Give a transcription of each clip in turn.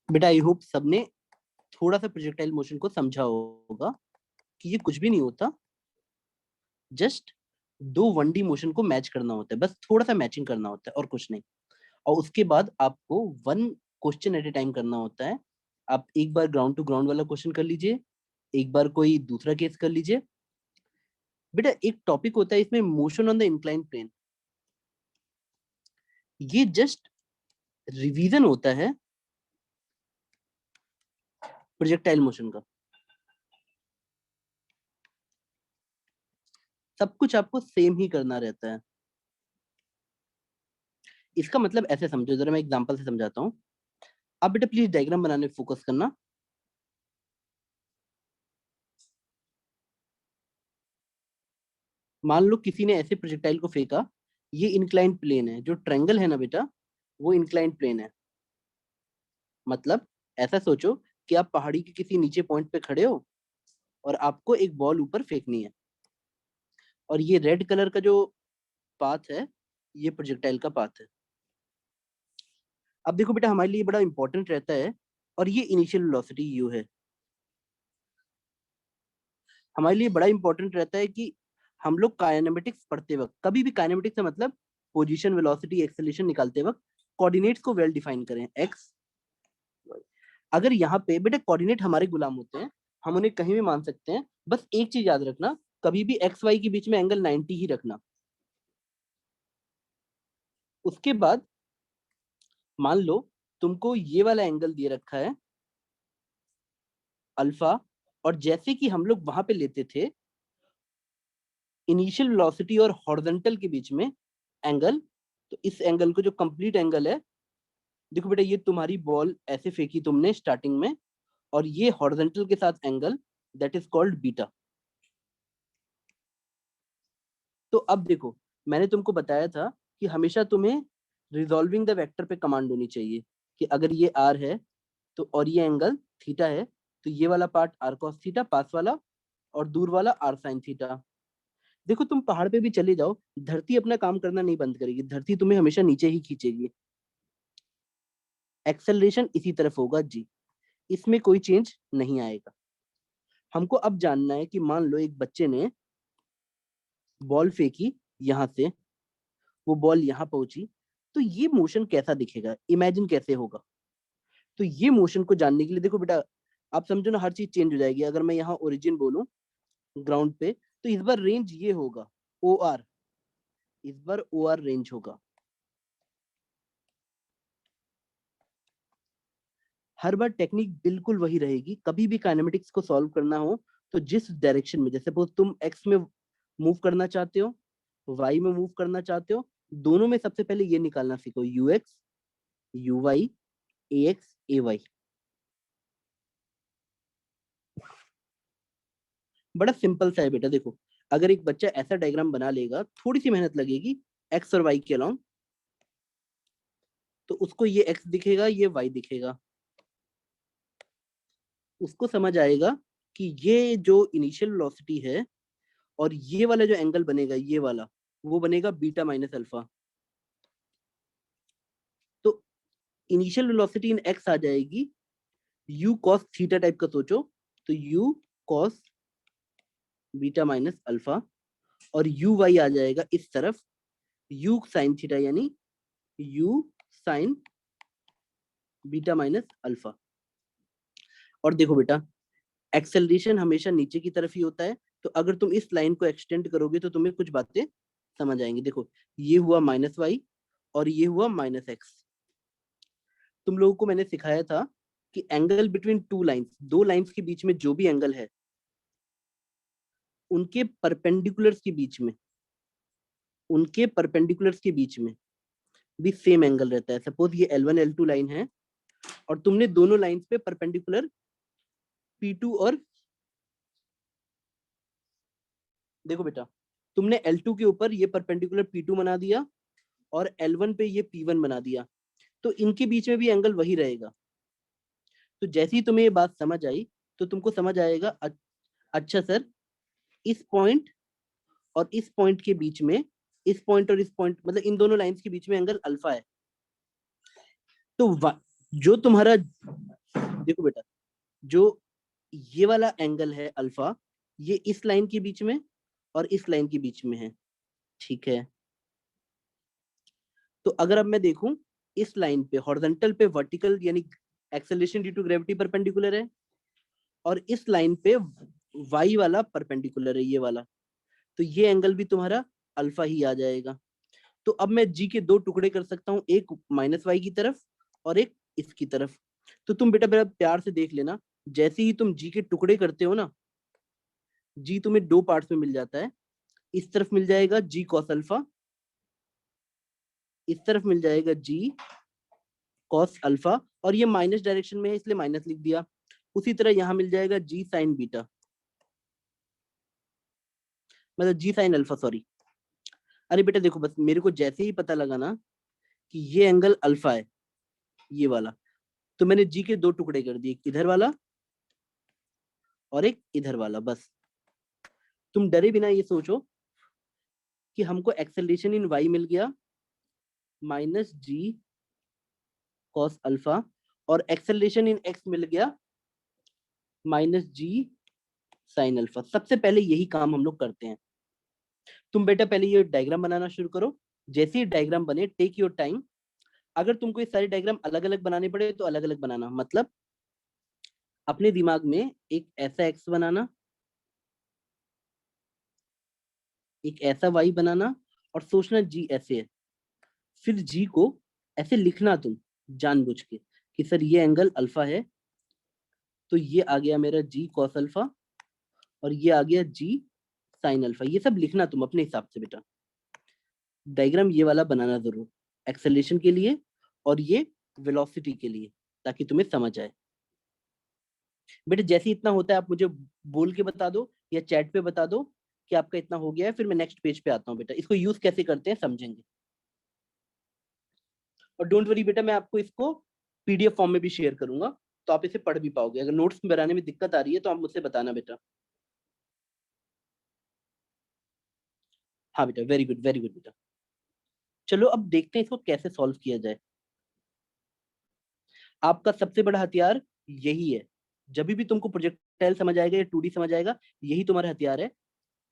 बेटा I hope सबने थोड़ा सा प्रोजेक्टाइल मोशन को समझा होगा कि ये कुछ भी नहीं होता, जस्ट दो 1D मोशन को मैच करना होता है, बस थोड़ा सा मैचिंग करना होता है और कुछ नहीं। और उसके बाद आपको one question at a time करना होता है। आप एक बार ग्राउंड टू ग्राउंड वाला क्वेश्चन कर लीजिए, एक बार कोई दूसरा केस कर लीजिए। बेटा एक टॉपिक होता है इसमें, motion on the incline plane. ये जस्ट रिवीजन होता है प्रोजेक्टाइल मोशन का। सब कुछ आपको सेम ही करना रहता है। इसका मतलब ऐसे समझो, जरा मैं एग्जांपल से समझाता हूँ। आप बेटा प्लीज डायग्राम बनाने में फोकस करना। मान लो किसी ने ऐसे प्रोजेक्टाइल को फेंका, ये इंक्लाइंड प्लेन है, जो ट्रायंगल है ना बेटा, वो इंक्लाइंड प्लेन है। मतलब ऐसा सोचो कि आप पहाड़ी के किसी नीचे पॉइंट पे खड़े हो और आपको एक बॉल ऊपर फेंकनी है, और ये रेड कलर का जो पाथ है, ये प्रोजेक्टाइल का पाथ है। अब देखो बेटा, हमारे लिए बड़ा इंपॉर्टेंट रहता है, और ये इनिशियल वेलोसिटी यू है। हमारे लिए बड़ा इंपॉर्टेंट रहता है कि हम लोग काइनेमेटिक्स पढ़ते वक्त, कभी भी काइनेमेटिक्स का मतलब पोजीशन, वेलोसिटी, एक्सेलरेशन निकालते वक्त कोऑर्डिनेट्स को वेल डिफाइन करें। एक्स, अगर यहाँ पे बेटा कोऑर्डिनेट हमारे गुलाम होते हैं, हम उन्हें कहीं भी मान सकते हैं। बस एक चीज याद रखना, कभी भी एक्स वाई के बीच में एंगल 90 ही रखना। उसके बाद मान लो तुमको ये वाला एंगल दिए रखा है अल्फा, और जैसे कि हम लोग वहां पे लेते थे इनिशियल वेलोसिटी और हॉरिजॉन्टल के बीच में एंगल, तो इस एंगल को जो कंप्लीट एंगल है, देखो बेटा ये तुम्हारी बॉल ऐसे फेंकी तुमने स्टार्टिंग में, और ये हॉरिजॉन्टल के साथ angle, that is called beta. तो अब देखो, मैंने तुमको बताया था कि हमेशा तुम्हें रिजॉल्विंग द वेक्टर पे कमांड होनी चाहिए, कि अगर ये आर है तो, और ये एंगल थीटा है, तो ये वाला पार्ट आर कॉस थीटा पास वाला, और दूर वाला आर साइन थीटा। देखो तुम पहाड़ पे भी चले जाओ, धरती अपना काम करना नहीं बंद करेगी, धरती तुम्हें हमेशा नीचे ही खींचेगी। एक्सेलरेशन इसी तरफ होगा जी, इसमें कोई चेंज नहीं आएगा। हमको अब जानना है कि मान लो एक बच्चे ने बॉल फेंकी यहां से, वो बॉल यहां पहुंची, तो ये मोशन कैसा दिखेगा, इमेजिन कैसे होगा। तो ये मोशन को जानने के लिए देखो बेटा, आप समझो ना, हर चीज चेंज हो जाएगी। अगर मैं यहाँ ओरिजिन बोलूं ग्राउंड पे, तो इस बार रेंज ये होगा ओ आर, इस बार ओ आर रेंज होगा। हर बार टेक्निक बिल्कुल वही रहेगी। कभी भी काइनेमेटिक्स को सॉल्व करना हो तो जिस डायरेक्शन में, जैसे सपोज तुम एक्स में मूव करना चाहते हो, वाई में मूव करना चाहते हो, दोनों में सबसे पहले ये निकालना सीखो, u x, u y, a x, a y. बड़ा सिंपल सा है बेटा। देखो अगर एक बच्चा ऐसा डायग्राम बना लेगा, थोड़ी सी मेहनत लगेगी एक्स और वाई के अलाउंग, तो उसको ये एक्स दिखेगा, ये वाई दिखेगा। उसको समझ आएगा कि ये जो इनिशियल वेलोसिटी है, और ये वाला जो एंगल बनेगा, ये वाला, वो बनेगा बीटा माइनस अल्फा। तो इनिशियल वेलोसिटी इन एक्स आ जाएगी यू कॉस थीटा टाइप का सोचो, तो you cos beta minus alpha, और यू वाई आ जाएगा इस तरफ यू साइन थीटा, यानी you sine beta minus alpha. और देखो बेटा, एक्सेलरेशन हमेशा नीचे की तरफ ही होता है, तो अगर तुम इस लाइन को एक्सटेंड करोगे तो तुम्हें कुछ बातें समझ आएंगी। देखो ये हुआ माइनस वाई, और ये हुआ माइनस एक्स। तुम लोगों को मैंने सिखाया था कि एंगल बिटवीन टू लाइंस, दो लाइंस के बीच में जो भी एंगल है, उनके परपेंडिकुलर्स के बीच में, उनके परपेंडिकुलर्स के बीच में भी सेम एंगल रहता है। सपोज ये L1 L2 लाइन है, और तुमने दोनों लाइंस पे परपेंडिकुलर P2 और, देखो बेटा तुमने L2 के ऊपर ये परपेंडिकुलर P2 बना दिया, और L1 पे ये P1 बना दिया, तो इनके बीच में भी एंगल वही रहेगा। तो जैसे ही तुम्हें ये बात समझ आई, तो तुमको समझ आएगा अच्छा सर, इस पॉइंट और इस पॉइंट के बीच में, इस पॉइंट और इस पॉइंट मतलब इन दोनों लाइंस के बीच में एंगल अल्फा है। तो जो तुम्हारा, देखो बेटा, जो ये वाला एंगल है अल्फा, ये इस लाइन के बीच में और इस लाइन के बीच में है, ठीक है। तो अगर अब मैं देखूं, इस लाइन पे हॉरिजॉन्टल पे वर्टिकल यानी acceleration due to gravity perpendicular है, और इस लाइन पे वाई वाला परपेंडिकुलर है, ये वाला, तो ये एंगल भी तुम्हारा अल्फा ही आ जाएगा। तो अब मैं जी के दो टुकड़े कर सकता हूँ, एक माइनस वाई की तरफ और एक इसकी तरफ। तो तुम बेटा मेरा प्यार से देख लेना, जैसे ही तुम जी के टुकड़े करते हो ना, जी तुम्हें दो पार्ट्स में मिल जाता है। इस तरफ मिल जाएगा जी कॉस अल्फा, इस तरफ मिल जाएगा जी कॉस अल्फा, और ये माइनस डायरेक्शन में है इसलिए माइनस लिख दिया। उसी तरह यहां मिल जाएगा जी साइन बीटा, मतलब जी साइन अल्फा, सॉरी। अरे बेटा देखो, बस मेरे को जैसे ही पता लगा ना कि ये एंगल अल्फा है, ये वाला, तो मैंने जी के दो टुकड़े कर दिए, एक इधर वाला और एक इधर वाला। बस तुम डरे बिना ये सोचो कि हमको एक्सेलरेशन इन वाई मिल गया माइनस जी कॉस अल्फा, और एक्सेलरेशन इन एक्स मिल गया माइनस जी साइन अल्फा। सबसे पहले यही काम हम लोग करते हैं। तुम बेटा पहले ये डायग्राम बनाना शुरू करो। जैसे ही डायग्राम बने, टेक योर टाइम। अगर तुमको ये सारे डायग्राम अलग अलग बनाने पड़े तो अलग अलग बनाना, मतलब अपने दिमाग में एक ऐसा एक्स बनाना, एक ऐसा वाई बनाना, और सोचना जी ऐसे है। फिर जी को ऐसे लिखना तुम जानबूझ के कि सर ये एंगल अल्फा है, तो ये आ गया मेरा जी कॉस अल्फा, और ये आ गया जी साइन अल्फा। ये सब लिखना तुम अपने हिसाब से बेटा। डायग्राम ये वाला बनाना जरूर, एक्सेलरेशन के लिए और ये वेलोसिटी के लिए, ताकि तुम्हें समझ आए। बेटा जैसे ही इतना होता है आप मुझे बोल के बता दो या चैट पे बता दो कि आपका इतना हो गया है, फिर मैं नेक्स्ट पेज पे आता हूँ बेटा। इसको यूज कैसे करते हैं समझेंगे। और डोंट वरी बेटा, मैं आपको इसको पीडीएफ फॉर्म में भी शेयर करूंगा, तो आप इसे पढ़ भी पाओगे। अगर नोट्स बनाने में दिक्कत आ रही है तो आप मुझसे बताना बेटा। हाँ बेटा, वेरी गुड बेटा। चलो अब देखते हैं इसको कैसे सॉल्व किया जाए। आपका सबसे बड़ा हथियार यही है। जब भी तुमको प्रोजेक्टाइल समझ आएगा या 2D समझ आएगा, यही तुम्हारा हथियार है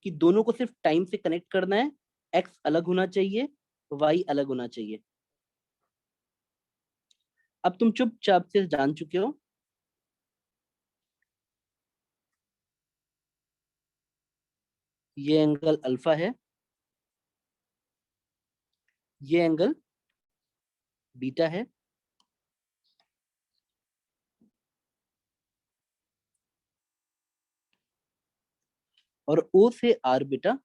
कि दोनों को सिर्फ टाइम से कनेक्ट करना है। एक्स अलग होना चाहिए, वाई अलग होना चाहिए। अब तुम चुपचाप से जान चुके हो ये एंगल अल्फा है, ये एंगल बीटा है, और ओ से आर बेटा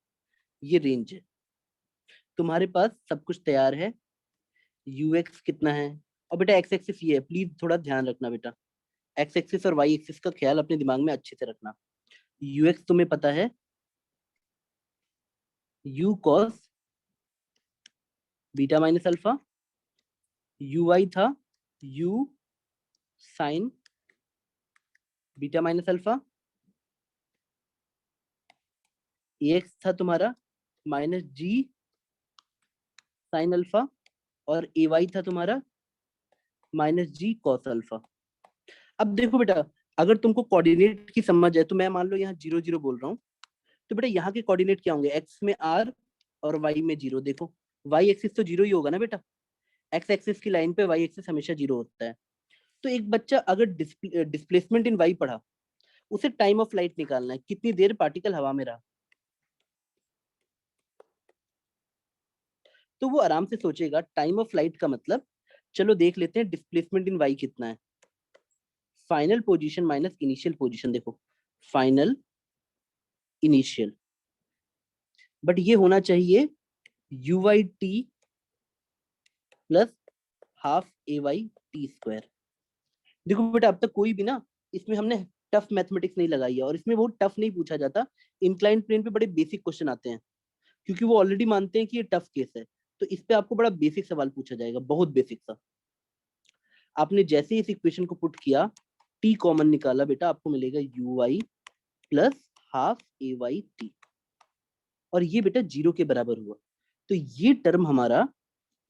ये रेंज है। तुम्हारे पास सब कुछ तैयार है। यूएक्स कितना है, और बेटा एक्स एक्सिस ये है, प्लीज थोड़ा ध्यान रखना बेटा। एक्स एक्सिस और वाई एक्सिस का ख्याल अपने दिमाग में अच्छे से रखना। यूएक्स तुम्हें पता है, u cos beta minus alpha. U y था u sine beta minus alpha. X था तुम्हारा माइनस जी साइन अल्फा, और ए वाई था तुम्हारा माइनस जी कॉस अल्फा। अब देखो बेटा, अगर तुमको कोऑर्डिनेट की समझ है तो मैं मान लो यहाँ 0 0 बोल रहा हूँ, तो बेटा यहाँ के कोऑर्डिनेट क्या होंगे, एक्स में आर और वाई में 0। देखो वाई एक्सिस तो 0 ही होगा ना बेटा, एक्स एक्सिस की लाइन पे वाई एक्सिस हमेशा 0 होता है। तो एक बच्चा अगर डिस्प्लेसमेंट इन वाई पढ़ा, उसे टाइम ऑफ फ्लाइट निकालना है, कितनी देर पार्टिकल हवा में रहा, तो वो आराम से सोचेगा टाइम ऑफ फ्लाइट का मतलब, चलो देख लेते हैं डिस्प्लेसमेंट इन वाई कितना है। Final position minus initial position, देखो फाइनल इनिशियल, बट ये होना चाहिए u y t plus half a y t square. देखो बेटा अब तक कोई भी ना इसमें हमने टफ मैथमेटिक्स नहीं लगाई है, और इसमें बहुत टफ नहीं पूछा जाता। इंक्लाइंड प्लेन पे बड़े बेसिक क्वेश्चन आते हैं, क्योंकि वो ऑलरेडी मानते हैं कि ये टफ केस है। तो इस पे आपको बड़ा बेसिक सवाल पूछा जाएगा, बहुत बेसिक सा। आपने जैसे ही इस इक्वेशन को पुट किया, टी कॉमन निकाला बेटा, आपको मिलेगा u y plus half a y t, और ये बेटा 0 के बराबर हुआ। तो ये टर्म हमारा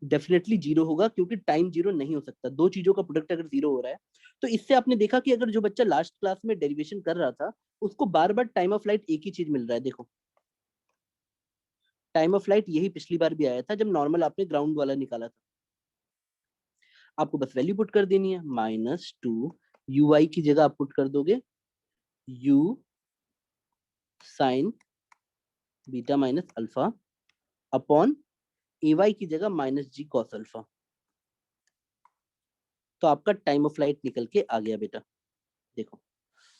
डेफिनेटली जीरो होगा, क्योंकि टाइम जीरो नहीं हो सकता। दो चीजों का प्रोडक्ट अगर जीरो हो रहा है, तो इससे आपने देखा कि अगर जो बच्चा लास्ट क्लास में डेरिवेशन कर रहा था, उसको बार बार टाइम ऑफ फ्लाइट एक ही चीज मिल रहा है। देखो, टाइम ऑफ फ्लाइट यही पिछली बार भी आया था जब नॉर्मल आपने ग्राउंड वाला निकाला था। आपको बस वैल्यू पुट कर देनी है, -2 ui की जगह आप पुट कर दोगे u sign beta minus alpha upon ay की जगह -g cos अल्फा। तो आपका टाइम ऑफ फ्लाइट निकल के आ गया बेटा। देखो,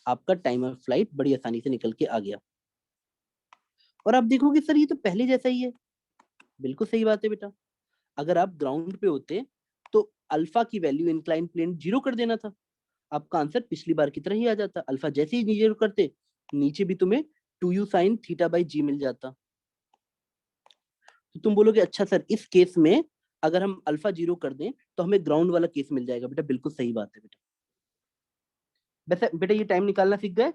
आपका टाइम ऑफ फ्लाइट बड़ी आसानी से निकल के आ गया। और आप देखोगे सर ये तो पहले जैसा ही है। बिल्कुल सही बात है बेटा। अगर आप ग्राउंड पे होते तो अल्फा की वैल्यू इंक्लाइन प्लेन जीरो कर देना था, आपका आंसर पिछली बार की तरह ही आ जाता। अल्फा जैसे ही जीरो करते, नीचे भी तुम्हें 2u साइन थीटा बाई जी मिल जाता। तो तुम बोलोगे अच्छा सर इस केस में अगर हम अल्फा जीरो कर दें तो हमें ग्राउंड वाला केस मिल जाएगा। बेटा बिल्कुल सही बात है बेटा। वैसे बेटा ये टाइम निकालना सीख गए?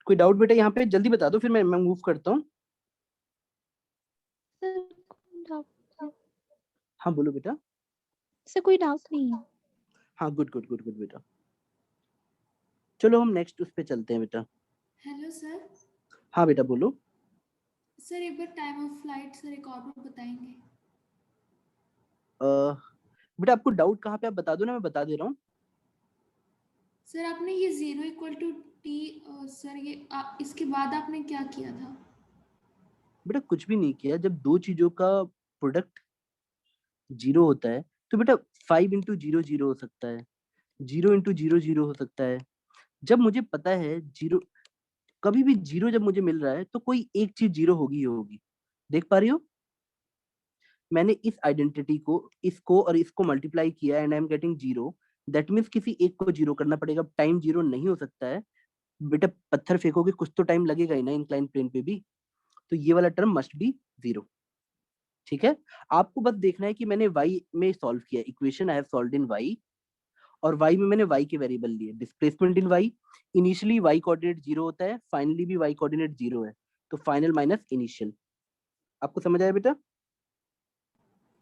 कोई डाउट बेटा यहाँ पे जल्दी बता दो, फिर मैं मूव करता हूँ। हाँ बोलो बेटा। सर कोई डाउट नहीं है। हाँ गुड गुड गुड गुड बेटा। चलो हम नेक्स्ट उस पे चलते हैं बेटा। Hello sir. हाँ बेटा बोलो। सर एक बार टाइम ऑफ फ्लाइट सर एक और बार बताएंगे? बेटा आपको डाउट कहाँ पे, आप बता दो ना, मैं बता दे रहा हूँ। सर आपने ये 0 इक्वल टू टी, सर ये इसके बाद आपने क्या किया था? बेटा कुछ भी नहीं किया। जब दो चीजों का प्रोडक्ट जीरो होता है तो बेटा 5 इंटू जीरो जीरो हो सकता है, 0 इंटू जीरो जीरो हो सकता है। जब मुझे पता है जीरो, कभी भी जीरो जब मुझे मिल रहा है तो कोई एक चीज जीरो होगी ही होगी। देख पा रही हो, मैंने इस आइडेंटिटी को, इसको और इसको मल्टीप्लाई किया and I am getting zero. That means किसी एक को जीरो करना पड़ेगा। टाइम जीरो नहीं हो सकता है बेटा। पत्थर फेंकोगे कुछ तो टाइम लगेगा ही ना इंक्लाइन प्लेन पे भी। तो ये वाला टर्म मस्ट बी जीरो। ठीक है, आपको बस देखना है कि मैंने y में सॉल्व किया, equation I have solved in y, और y में मैंने y के वेरिएबल लिए। Displacement in y, initially y coordinate zero होता है, फाइनली भी y कोऑर्डिनेट जीरो है, तो फाइनल माइनस इनिशियल। आपको समझ आया बेटा?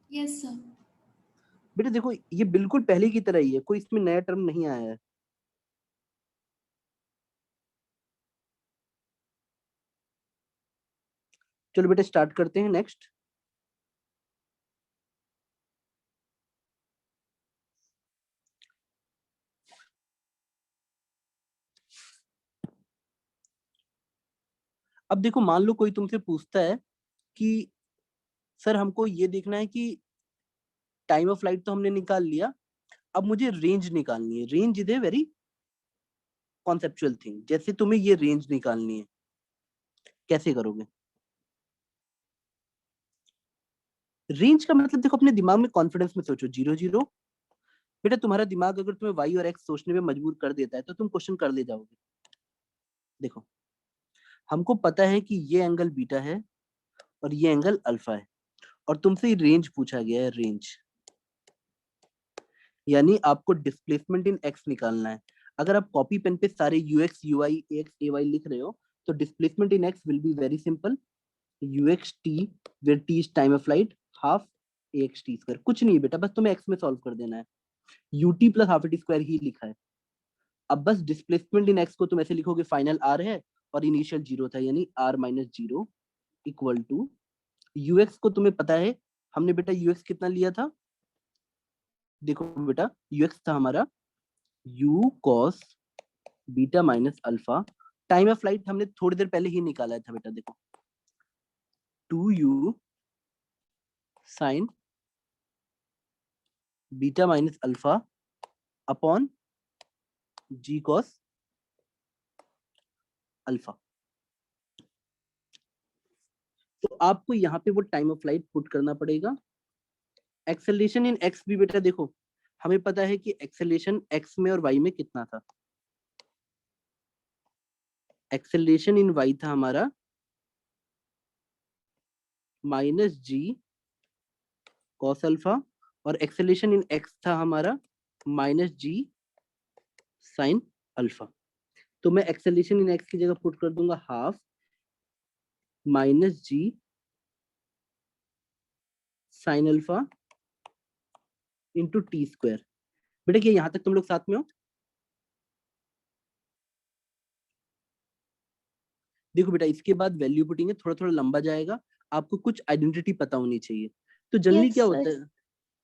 Yes sir. बेटा देखो ये बिल्कुल पहले की तरह ही है, कोई इसमें नया टर्म नहीं आया है। चलो बेटा स्टार्ट करते हैं नेक्स्ट। अब देखो मान लो कोई तुमसे पूछता है कि सर हमको ये देखना है कि टाइम ऑफ फ्लाइट तो हमने निकाल लिया, अब मुझे रेंज निकालनी है। Range is a very conceptual thing. जैसे तुम्हें ये रेंज निकालनी है, कैसे करोगे? रेंज का मतलब देखो, अपने दिमाग में कॉन्फिडेंस में सोचो। 0 0 बेटा, तुम्हारा दिमाग अगर तुम्हें वाई और एक्स सोचने में मजबूर कर देता है तो तुम क्वेश्चन कर ले जाओगे। देखो हमको पता है कि ये एंगल बीटा है और ये एंगल अल्फा है, और तुमसे रेंज पूछा गया है। रेंज यानी आपको डिस्प्लेसमेंट इन एक्स निकालना है। अगर आप कॉपी पेन पे सारे यूएक्स यूआई एक्स एवाई लिख रहे हो तो displacement in x will be very simple, ux t where t is time of flight, half ax t square। कुछ नहीं बेटा, बस तुम्हें x में सॉल्व कर देना है। ut plus half t square ही लिखा है। अब बस डिस्प्लेसमेंट इन x को तुम ऐसे लिखोगे, फाइनल r है और इनिशियल जीरो था, यानी r minus zero equal to ux को तुम्हें पता है। हमने बेटा ux कितना लिया था? देखो बेटा ux था हमारा u cos beta minus alpha. Time of flight हमने थोड़ी देर पहले ही निकाला था बेटा। देखो 2u sine beta minus alpha upon g cos alpha. तो आपको यहाँ पे वो टाइम ऑफ फ्लाइट पुट करना पड़ेगा। एक्सेलरेशन इन एक्स भी बेटा देखो, हमें पता है कि एक्सेलरेशन एक्स में और वाई में कितना था। एक्सेलरेशन इन वाई था हमारा -g cos अल्फा और एक्सेलेरेशन इन एक्स था हमारा माइनस जी साइन अल्फा। तो मैं एक्सेलेरेशन इन एक्स की जगह पुट कर दूंगा half minus g sine alpha into t square. बेटा क्या यहां तक तुम लोग साथ में हो? देखो बेटा इसके बाद वैल्यू पुटिंग है, थोड़ा थोड़ा लंबा जाएगा, आपको कुछ आइडेंटिटी पता होनी चाहिए। तो जनरली Yes, क्या sir. होता है,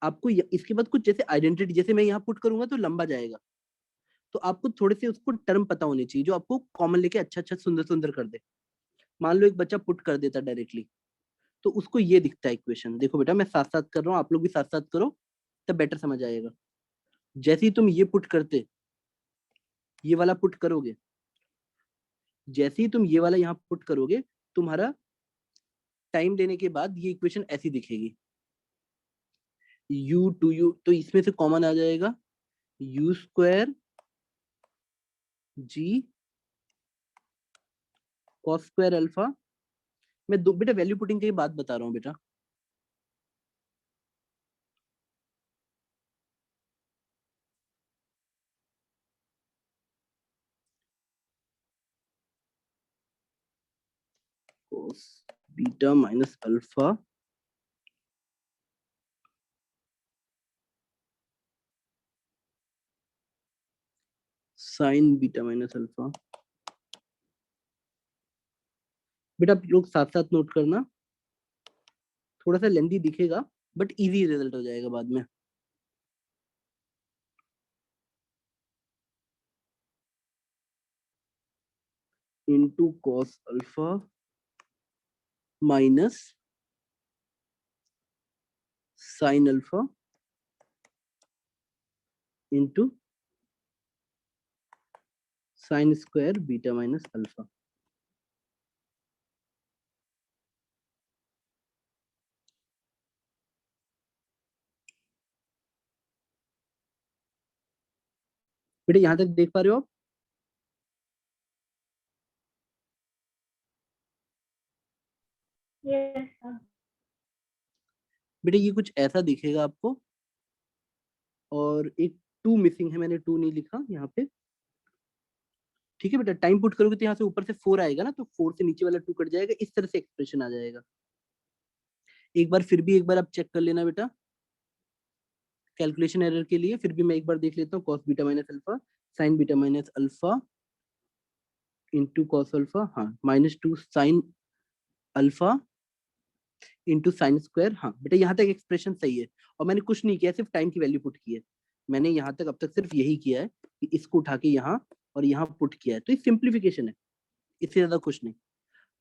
आपको इसके बाद कुछ जैसे आइडेंटिटी, जैसे मैं यहाँ पुट करूंगा तो लंबा जाएगा, तो आपको थोड़े से उसको टर्म पता होने चाहिए जो आपको कॉमन लेके अच्छा अच्छा सुंदर सुंदर कर दे। मान लो एक बच्चा पुट कर देता डायरेक्टली, तो उसको ये दिखता है इक्वेशन। देखो बेटा मैं साथ साथ कर रहा हूँ, आप लोग भी साथ साथ करो तब बेटर समझ आएगा। जैसे ही तुम ये पुट करते, ये वाला पुट करोगे, जैसे ही तुम ये वाला यहाँ पुट करोगे, तुम्हारा टाइम देने के बाद ये इक्वेशन ऐसी दिखेगी, u टू यू, तो इसमें से कॉमन आ जाएगा u square g cos square alpha. मैं दो बेटा वैल्यू पुटिंग के बाद बता रहा हूँ बेटा। cos beta minus alpha sine beta minus alpha. बेटा आप लोग साथ साथ नोट करना, थोड़ा सा लेंदी दिखेगा बट इजी रिजल्ट हो जाएगा बाद में। Into cos alpha minus sine alpha into sine square beta minus alpha. बेटा यहाँ तक देख पा रहे हो आप? Yes, sir. बेटा ये कुछ ऐसा दिखेगा आपको, और एक टू मिसिंग है, मैंने टू नहीं लिखा यहाँ पे। ठीक है बेटा, टाइम पुट करोगे तो यहाँ से ऊपर से 4 आएगा ना, तो 4 से नीचे वाला 2 कट जाएगा, इस तरह से एक्सप्रेशन आ जाएगा। एक बार फिर भी एक बार आप चेक कर लेना बेटा कैलकुलेशन एरर के लिए। फिर भी मैं एक बार देख लेता हूँ, cos beta minus alpha sine beta minus alpha into cos alpha, हाँ -2 sign alpha into sine square. हाँ बेटा यहाँ तक एक्सप्रेशन सही है, और मैंने कुछ नहीं किया, सिर्फ टाइम की वैल्यू पुट की है। मैंने यहाँ तक अब तक सिर्फ यही किया है कि इसको उठा के यहाँ और यहाँ पुट किया है, तो ये सिंप्लीफिकेशन है, इससे ज्यादा कुछ नहीं।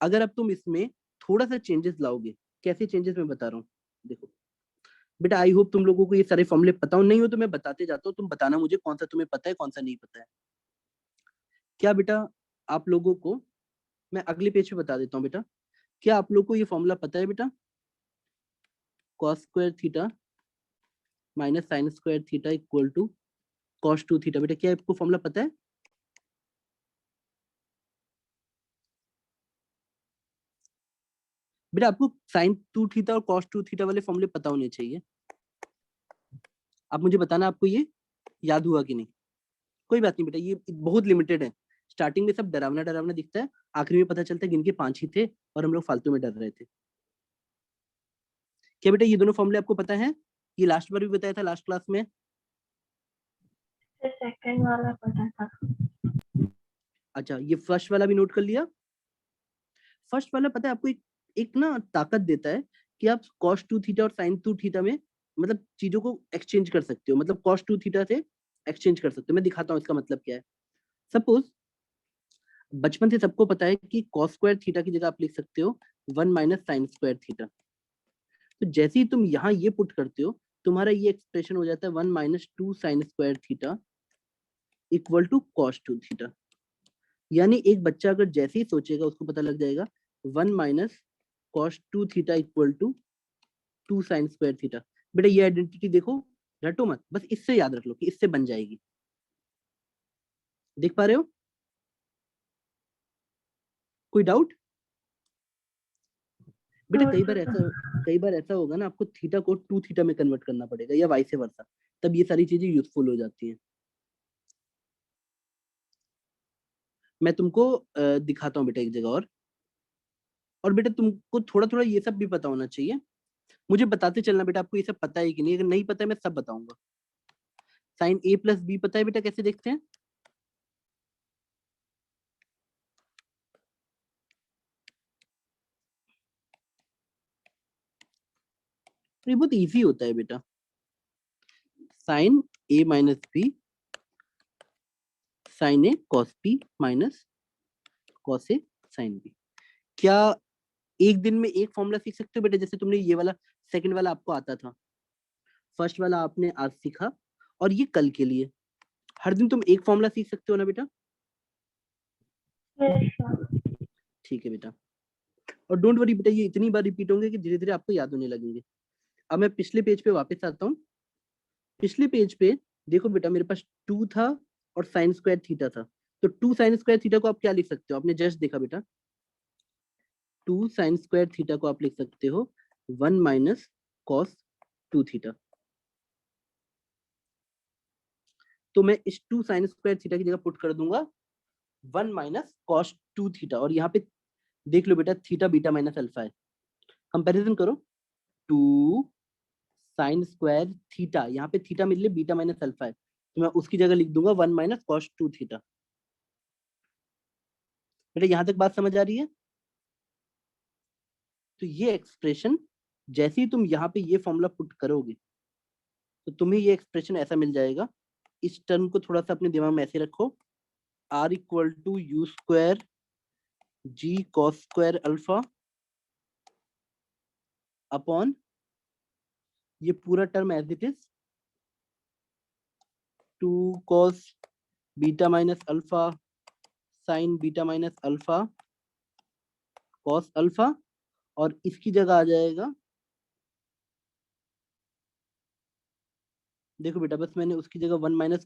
अगर अब तुम इसमें थोड़ा सा चेंजेस लाओगे, कैसे चेंजेस मैं बता रहा हूँ, देखो बेटा आई होप तुम लोगों को ये सारे फॉर्मूले पता हो, नहीं हो तो मैं बताते जाता हूँ, तुम बताना मुझे कौन सा तुम्हें पता है कौन सा नहीं पता है। क्या बेटा आप लोगों को, मैं अगले पेज पे बता देता हूँ बेटा, क्या आप लोग को ये फॉर्मूला पता है बेटा, cos square theta minus sine square theta equal to cos 2 theta. बेटा क्या आपको फॉर्मूला पता है? बेटा आपको साइन 2 थीटा और कॉस 2 थीटा वाले फॉर्मूले पता होने चाहिए। आप मुझे बताना आपको ये याद हुआ कि नहीं। कोई बात नहीं बेटा, ये बहुत लिमिटेड है, स्टार्टिंग में सब डरावना डरावना दिखता है, आखिरी में पता चलता है गिन के 5 ही थे और हम लोग फालतू में डर रहे थे। क्या बेटा ये दोनों फॉर्मूले आपको पता है? ये लास्ट बार भी बताया था लास्ट क्लास में। The second वाला पता था. अच्छा ये फर्स्ट वाला भी नोट कर लिया। फर्स्ट वाला पता है आपको एक एक ना ताकत देता है कि आप cos 2 थीटा और sin 2 थीटा में मतलब चीजों को एक्सचेंज कर सकते हो, मतलब cos 2 थीटा से एक्सचेंज कर सकते हो। मैं दिखाता हूँ इसका मतलब क्या है। सपोज बचपन से सबको पता है कि cos स्क्वायर थीटा की जगह आप लिख सकते हो 1 माइनस साइन स्क्वायर थीटा। तो जैसे ही तुम यहाँ ये पुट करते हो, तुम्हारा ये एक्सप्रेशन हो जाता है 1 minus 2 sine square theta equal to cos 2 theta. यानी एक बच्चा अगर जैसे ही सोचेगा उसको पता लग जाएगा 1 minus cos 2 theta equal to 2 sine square theta. बेटा ये आइडेंटिटी देखो, रटो मत, बस इससे याद रख लो कि इससे बन जाएगी। देख पा रहे हो? कोई डाउट? बेटा कई बार ऐसा होगा ना, आपको थीटा को 2 थीटा में कन्वर्ट करना पड़ेगा या वाइस वर्सा, तब ये सारी चीजें यूजफुल हो जाती हैं। मैं तुमको दिखाता हूँ बेटा एक जगह और बेटा तुमको थोड़ा थोड़ा ये सब भी पता होना चाहिए। मुझे बताते चलना बेटा आपको ये सब पता है कि नहीं, अगर नहीं पता है मैं सब बताऊंगा। साइन ए प्लस बी पता है बेटा कैसे देखते हैं? ये बहुत इजी होता है बेटा। Sign A minus B sign A cos B minus cos A sine B. क्या एक दिन में एक फॉर्मूला सीख सकते हो बेटा? जैसे तुमने ये वाला सेकंड वाला आपको आता था, फर्स्ट वाला आपने आज सीखा, और ये कल के लिए हर दिन तुम एक फॉर्मूला सीख सकते हो ना बेटा? Yes, sir. ठीक है बेटा। और डोंट वरी बेटा, ये इतनी बार रिपीट होंगे कि धीरे धीरे आपको याद होने लगेंगे। अब मैं पिछले पेज पे वापस आता हूँ। पिछले पेज पे देखो बेटा, मेरे पास 2 था और साइन स्क्वायर थीटा था। तो 2 साइन स्क्वायर थीटा को आप क्या लिख सकते हो? आपने जस्ट देखा बेटा, 2 साइन स्क्वायर थीटा को आप लिख सकते हो 1 माइनस कॉस 2 थीटा। तो मैं इस 2 साइन स्क्वायर थीटा की जगह पुट कर दूंगा 1 माइनस कॉस 2 थीटा, और यहाँ पे देख लो बेटा, थीटा बीटा माइनस अल्फा है। कंपैरिजन करो, 2 साइन स्क्वायर थीटा, यहाँ पे थीटा मिल बीटा माइनस अल्फा है, तो मैं उसकी जगह लिख दूंगा 1 माइनस कॉस 2 थीटा। बेटा यहाँ तक बात समझ आ रही है? तो ये एक्सप्रेशन जैसे ही तुम यहाँ पे ये फॉर्मूला पुट करोगे तो तुम्हें ये एक्सप्रेशन ऐसा मिल जाएगा। इस टर्म को थोड़ा सा अपने दिमाग में ऐसे रखो, r equal to u square g cos square alpha upon ये पूरा term as it is 2 cos beta minus alpha sine beta minus alpha cos alpha, और इसकी जगह आ जाएगा, देखो बेटा बस मैंने उसकी जगह 1 minus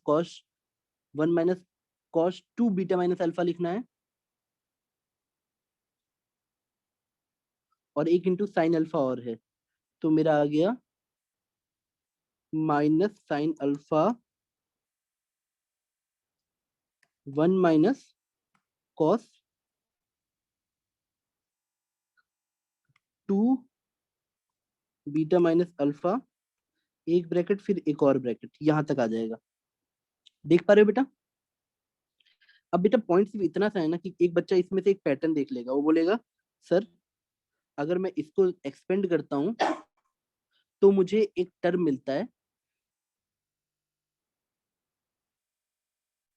cos 2 beta minus alpha लिखना है, और एक इंटू साइन अल्फा और है, तो मेरा आ गया minus sine alpha 1 minus cos 2 beta minus alpha, एक ब्रैकेट फिर एक और ब्रैकेट, यहां तक आ जाएगा। देख पा रहे हो बेटा? अब बेटा पॉइंट सिर्फ इतना सा है ना कि एक बच्चा इसमें से एक पैटर्न देख लेगा, वो बोलेगा सर अगर मैं इसको एक्सपेंड करता हूं तो मुझे एक टर्म मिलता है।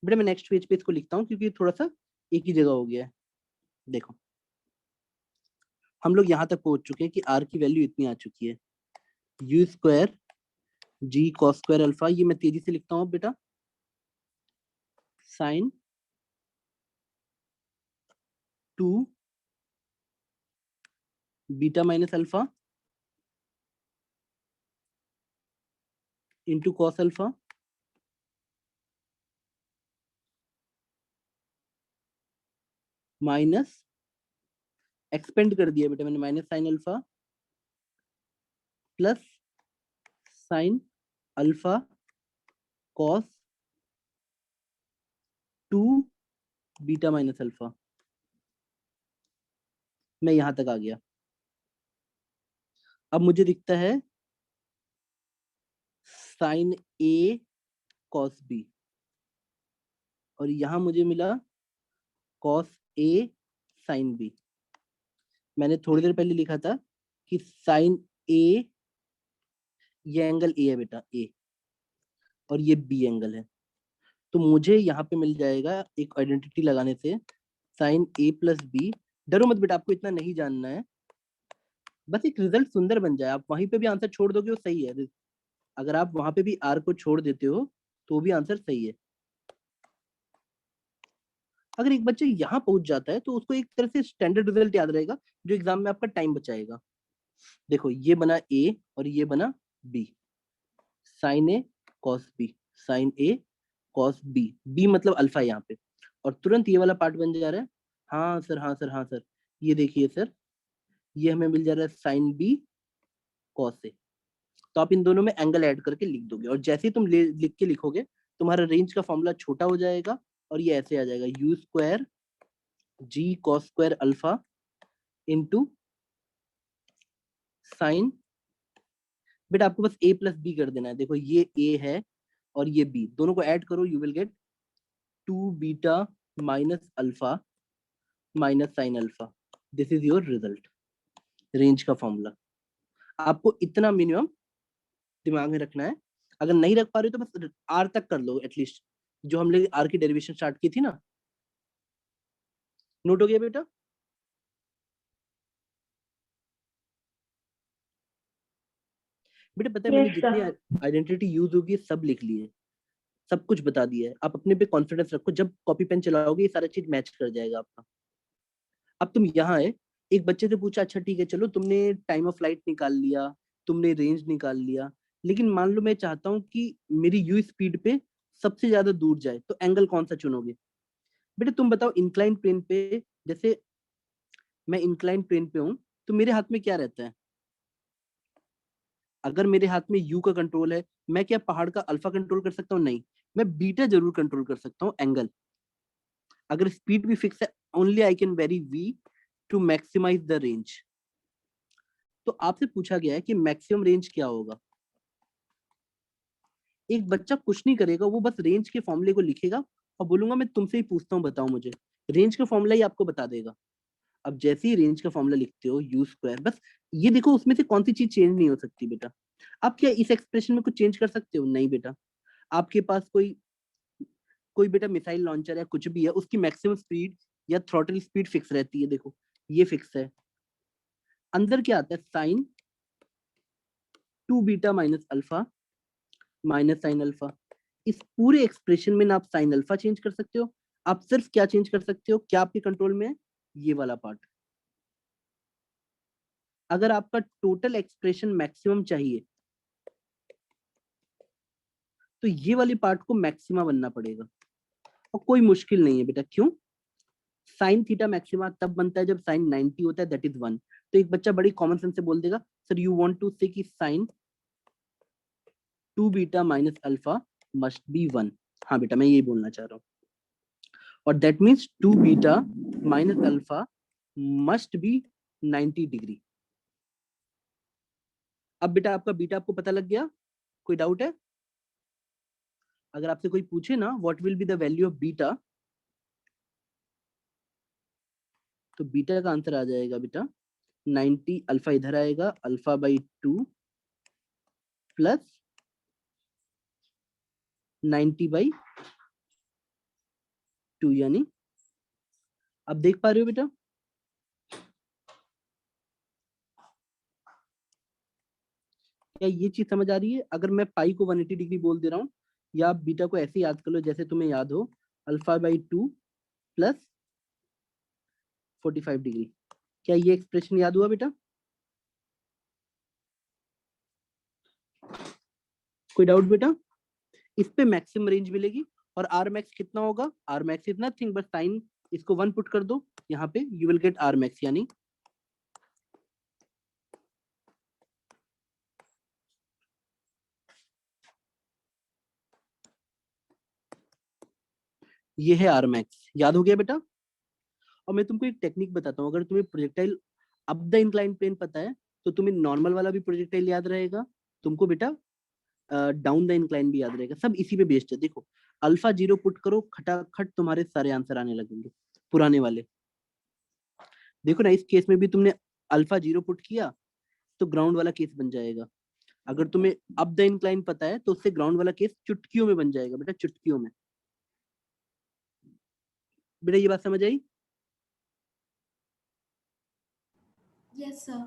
बेटा मैं नेक्स्ट पेज पे इसको लिखता हूँ क्योंकि थोड़ा सा एक ही जगह हो गया है। देखो हम लोग यहाँ तक पहुंच चुके हैं कि आर की वैल्यू इतनी आ चुकी है, u square g cos square alpha, ये मैं तेजी से लिखता हूँ बेटा, sine 2 beta minus alpha into cos alpha minus, expand कर दिया बेटा मैंने, minus sine alpha plus sine alpha cos 2 beta minus alpha. मैं यहां तक आ गया। अब मुझे दिखता है साइन ए कॉस बी, और यहां मुझे मिला कॉस ए साइन बी। मैंने थोड़ी देर पहले लिखा था कि साइन ए, ये एंगल ए है बेटा, ए, और ये बी एंगल है, तो मुझे यहाँ पे मिल जाएगा एक आइडेंटिटी लगाने से साइन ए प्लस बी। डरो मत बेटा, आपको इतना नहीं जानना है, बस एक रिजल्ट सुंदर बन जाए। आप वहीं पे भी आंसर छोड़ दोगे वो सही है, अगर आप वहां पे भी आर को छोड़ देते हो तो भी आंसर सही है। अगर एक बच्चा यहाँ पहुंच जाता है तो उसको एक तरह से स्टैंडर्ड रिजल्ट याद रहेगा, जो एग्जाम में आपका टाइम बचाएगा। देखो ये बना ए और ये बना बी, साइन ए कॉस बी, साइन ए कॉस बी, बी मतलब अल्फा यहाँ पे, और तुरंत ये वाला पार्ट बन जा रहा है। हाँ सर, हाँ सर, हाँ सर, ये देखिए सर, ये हमें मिल जा रहा है साइन बी कॉस ए। तो आप इन दोनों में एंगल ऐड करके लिख दोगे, और जैसे ही तुम लिख के लिखोगे तुम्हारा रेंज का फॉर्मूला छोटा हो जाएगा और ये ऐसे आ जाएगा u square g cos square alpha into sine. बेटा आपको बस a प्लस बी कर देना है। देखो ये a है और ये b, दोनों को ऐड करो, you will gate 2 beta minus alpha minus sine alpha. This is your result, range का फॉर्मूला। आपको इतना मिनिमम दिमाग में रखना है। अगर नहीं रख पा रहे हो तो बस आर तक कर लो एटलीस्ट, जो हमने आर की डेरिवेशन स्टार्ट की थी ना। नोट हो गया बेटा? बेटा पता है मैंने Yes, जितनी sir. आइडेंटिटी यूज होगी सब लिख ली है, सब कुछ बता दिया है। आप अपने पे कॉन्फिडेंस रखो, जब कॉपी पेन चलाओगे ये सारा चीज मैच कर जाएगा आपका। अब तुम यहाँ है, एक बच्चे से पूछा अच्छा ठीक है चलो तुमने टाइम ऑफ फ्लाइट निकाल लिया, तुमने रेंज निकाल लिया, लेकिन मान लो मैं चाहता हूँ कि मेरी यू स्पीड पे सबसे ज्यादा दूर जाए, तो एंगल कौन सा चुनोगे? बेटा तुम बताओ, इंक्लाइन प्लेन पे, जैसे मैं इंक्लाइन प्लेन पे हूँ तो मेरे हाथ में क्या रहता है? अगर मेरे हाथ में यू का कंट्रोल है, मैं क्या पहाड़ का अल्फा कंट्रोल कर सकता हूँ? नहीं, मैं बीटा जरूर कंट्रोल कर सकता हूँ, एंगल। अगर स्पीड भी फिक्स है, only I can vary v to maximise the range. तो आपसे पूछा गया है कि मैक्सिमम रेंज क्या होगा। एक बच्चा कुछ नहीं करेगा, वो बस रेंज के फॉर्मूले को लिखेगा और बोलूंगा मैं तुमसे ही पूछता हूँ बताओ मुझे, रेंज का फॉर्मूला ही आपको बता देगा। अब जैसे ही रेंज का फॉर्मूला लिखते हो यू स्क्वायर, बस ये देखो उसमें से कौन सी चीज चेंज नहीं हो सकती बेटा। आप क्या इस एक्सप्रेशन में कुछ चेंज कर सकते हो? नहीं बेटा। आपके पास कोई कोई बेटा मिसाइल लॉन्चर है, कुछ भी है, उसकी मैक्सिमम स्पीड या थ्रॉटल स्पीड फिक्स रहती है, देखो ये फिक्स है। अंदर क्या आता है? Sine 2 beta minus alpha minus sine alpha. इस पूरे एक्सप्रेशन में ना आप साइन अल्फा चेंज कर सकते हो, आप सिर्फ क्या चेंज कर सकते हो, क्या आपके कंट्रोल में है? ये वाला पार्ट। अगर आपका टोटल एक्सप्रेशन मैक्सिमम चाहिए तो ये वाली पार्ट को मैक्सिमा बनना पड़ेगा, और कोई मुश्किल नहीं है बेटा। क्यों? साइन थीटा मैक्सिमा तब बनता है जब साइन 90 होता है, दैट इज 1। तो एक बच्चा बड़ी कॉमन सेंस से बोल देगा sir you want to say कि sine 2 beta minus alpha must be 1। हाँ बेटा मैं यही बोलना चाह रहा हूँ, और that means 2 beta minus alpha must B 90 degree. अब बेटा आपका बीटा आपको पता लग गया? कोई डाउट है? अगर आपसे कोई पूछे ना what will be the value of beta, तो बीटा का आंसर आ जाएगा बेटा 90। अल्फा इधर आएगा, अल्फा बाई 2 प्लस 90 बाई 2, यानी अब देख पा रहे हो बेटा? क्या ये चीज समझ आ रही है? अगर मैं पाई को 180 डिग्री बोल दे रहा हूँ, या आप बीटा को ऐसे याद कर लो जैसे तुम्हें याद हो, अल्फा बाई 2 प्लस 45 डिग्री। क्या ये एक्सप्रेशन याद हुआ बेटा? कोई डाउट बेटा? इस पे मैक्सिमम रेंज मिलेगी, और आर मैक्स कितना होगा? R max is nothing but sine, इसको 1 पुट कर दो यहाँ पे, you will get R max, यानी ये है आर मैक्स। याद हो गया बेटा? और मैं तुमको एक टेक्निक बताता हूँ, अगर तुम्हें projectile up the incline plane पता है तो तुम्हें नॉर्मल वाला भी प्रोजेक्टाइल याद रहेगा, तुमको बेटा डाउन द इंक्लाइन भी याद रहेगा, सब इसी पे बेस्ड है। देखो अल्फा 0 पुट करो, खटाखट तुम्हारे सारे आंसर आने लगेंगे पुराने वाले। देखो ना इस केस में भी तुमने अल्फा 0 पुट किया तो ग्राउंड वाला केस बन जाएगा। अगर तुम्हें अप द इंक्लाइन पता है तो उससे ग्राउंड वाला केस चुटकियों में बन जाएगा बेटा, चुटकियों में। बेटा ये बात समझ आई? Yes sir.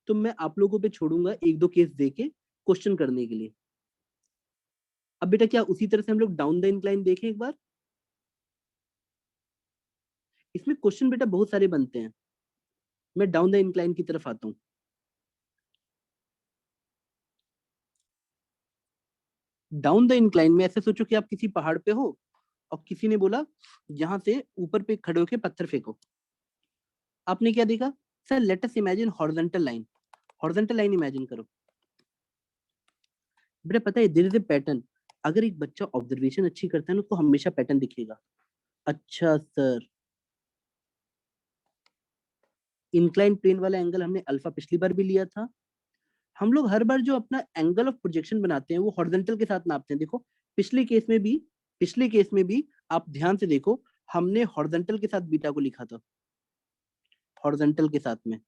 तो मैं आप लोगों पे छोड़ूंगा एक दो केस देके क्वेश्चन करने के लिए। अब बेटा क्या उसी तरह से हम लोग डाउन द इंक्लाइन देखें एक बार? इसमें क्वेश्चन बेटा बहुत सारे बनते हैं। मैं डाउन द इंक्लाइन की तरफ आता हूँ। डाउन द इंक्लाइन में ऐसे सोचो कि आप किसी पहाड़ पे हो और किसी ने बोला यहां से ऊपर पे खड़े होके पत्थर फेंको। आपने क्या देखा? Sir let us imagine horizontal line, horizontal line imagine करो। बेटा पता है देयर इज ए पैटर्न, अगर एक बच्चा ऑब्जर्वेशन अच्छी करता है ना उसको हमेशा पैटर्न दिखेगा। अच्छा सर, इंक्लाइन प्लेन वाला एंगल हमने अल्फा पिछली बार भी लिया था। हम लोग हर बार जो अपना एंगल ऑफ प्रोजेक्शन बनाते हैं वो हॉरिजॉन्टल के साथ नापते हैं। देखो पिछले केस में भी, पिछले केस में भी आप ध्यान से देखो, हमने हॉरिजॉन्टल के साथ बीटा को लिखा था, हॉरिजॉन्टल के साथ में।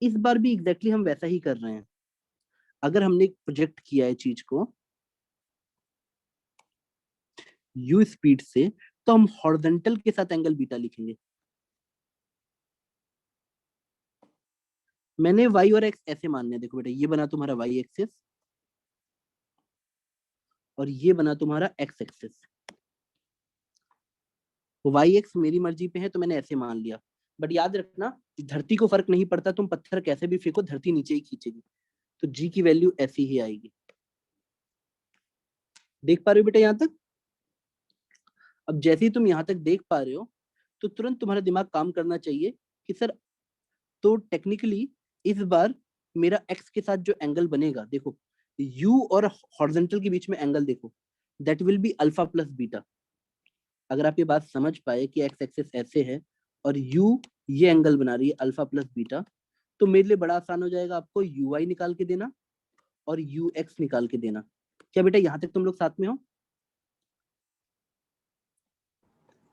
इस बार भी एग्जैक्टली हम वैसा ही कर रहे हैं। अगर हमने प्रोजेक्ट किया है चीज को यू स्पीड से, तो हम हॉरिजॉन्टल के साथ एंगल बीटा लिखेंगे। मैंने y और x ऐसे मानने हैं। देखो बेटा ये बना तुम्हारा y एक्सिस और ये बना तुम्हारा x एक्सिस। y x मेरी मर्जी पे है तो मैंने ऐसे मान लिया, बट याद रखना धरती को फर्क नहीं पड़ता, तुम पत्थर कैसे भी फेंको धरती नीचे ही खींचेगी, तो g की वैल्यू ऐसी ही आएगी। देख पा रहे हो बेटा यहाँ तक? अब जैसे ही तुम यहाँ तक देख पा रहे हो तो तुरंत तुम्हारा दिमाग काम करना चाहिए कि सर तो टेक्निकली इस बार मेरा x के साथ जो एंगल बनेगा, देखो u और हॉरिजॉन्टल के बीच में एंगल देखो, that will be alpha plus beta. अगर आप ये बात समझ पाए कि x एक्सिस ऐसे है और u ये एंगल बना रही है अल्फा प्लस बीटा, तो मेरे लिए बड़ा आसान हो जाएगा आपको ui निकाल के देना और ux निकाल के देना। क्या बेटा यहाँ तक तुम लोग साथ में हो?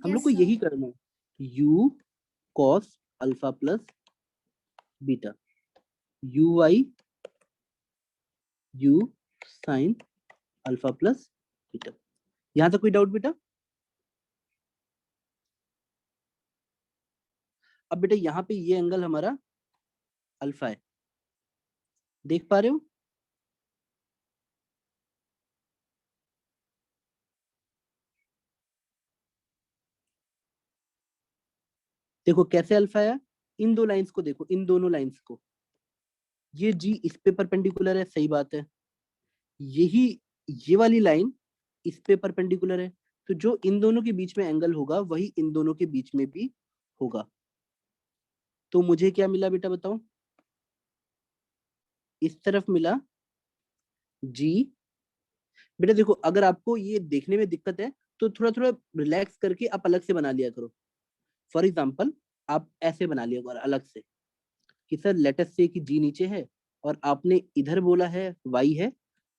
हम लोग यस को सर। यही करना है, u cos alpha plus beta, ui u sin alpha plus beta. यहाँ तक कोई डाउट बेटा? अब बेटा यहाँ पे ये एंगल हमारा अल्फा है, देख पा रहे हो? देखो कैसे अल्फा है, इन दो लाइंस को देखो, इन दोनों लाइंस को, ये जी इस पे परपेंडिकुलर है, सही बात है, यही ये वाली लाइन इस पे परपेंडिकुलर है, तो जो इन दोनों के बीच में एंगल होगा वही इन दोनों के बीच में भी होगा। तो मुझे क्या मिला बेटा बताओ? इस तरफ मिला जी। बेटा देखो अगर आपको ये देखने में दिक्कत है तो थोड़ा थोड़ा रिलैक्स करके आप अलग से बना लिया करो। फॉर एग्जाम्पल आप ऐसे बना लिया करो अलग से कि सर लेटस से कि जी नीचे है और आपने इधर बोला है वाई है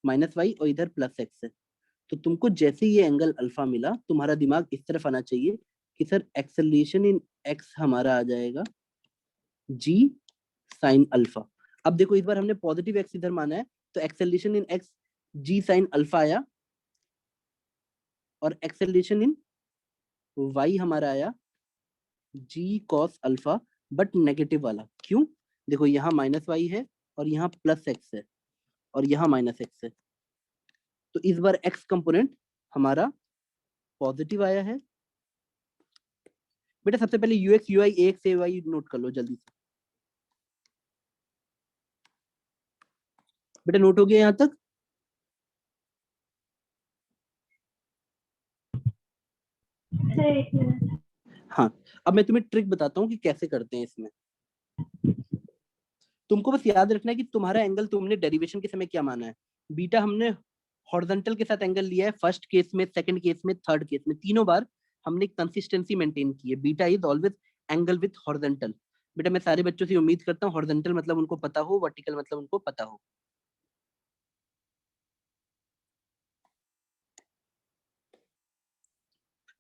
माइनस वाई और इधर प्लस एक्स है, तो तुमको जैसे ये एंगल अल्फा मिला तुम्हारा दिमाग इस तरफ आना चाहिए कि सर एक्सेलरेशन इन एक्स हमारा आ जाएगा जी साइन अल्फा। अब देखो इस बार हमने पॉजिटिव एक्स इधर माना है तो acceleration in x g sine alpha आया और एक्सेलरेशन इन वाई हमारा आया g cos alpha, but negative वाला। क्यों? देखो यहाँ माइनस वाई है और यहाँ प्लस एक्स है और यहाँ माइनस एक्स है, तो इस बार एक्स कंपोनेंट हमारा पॉजिटिव आया है। बेटा सबसे पहले यूएक्स यूआई एक से वाई नोट कर लो जल्दी से। बेटा नोट हो गया यहाँ तक? सर एक मिनट। हाँ, अब मैं तुम्हें ट्रिक बताता हूँ कि कैसे करते हैं इसमें। तुमको बस याद रखना है कि तुम्हारा एंगल तुमने डेरिवेशन के समय क्या माना है। बीटा हमने हॉरिजॉन्टल के साथ एंगल लिया है फर्स्ट केस में, सेकंड केस में, थर्ड केस में, तीनों बार हमने कंसिस्टेंसी मेंटेन की है। Beta is always angle with horizontal. बेटा मैं सारे बच्चों से उम्मीद करता हूँ हॉरिजॉन्टल मतलब उनको पता हो, वर्टिकल मतलब उनको पता हो।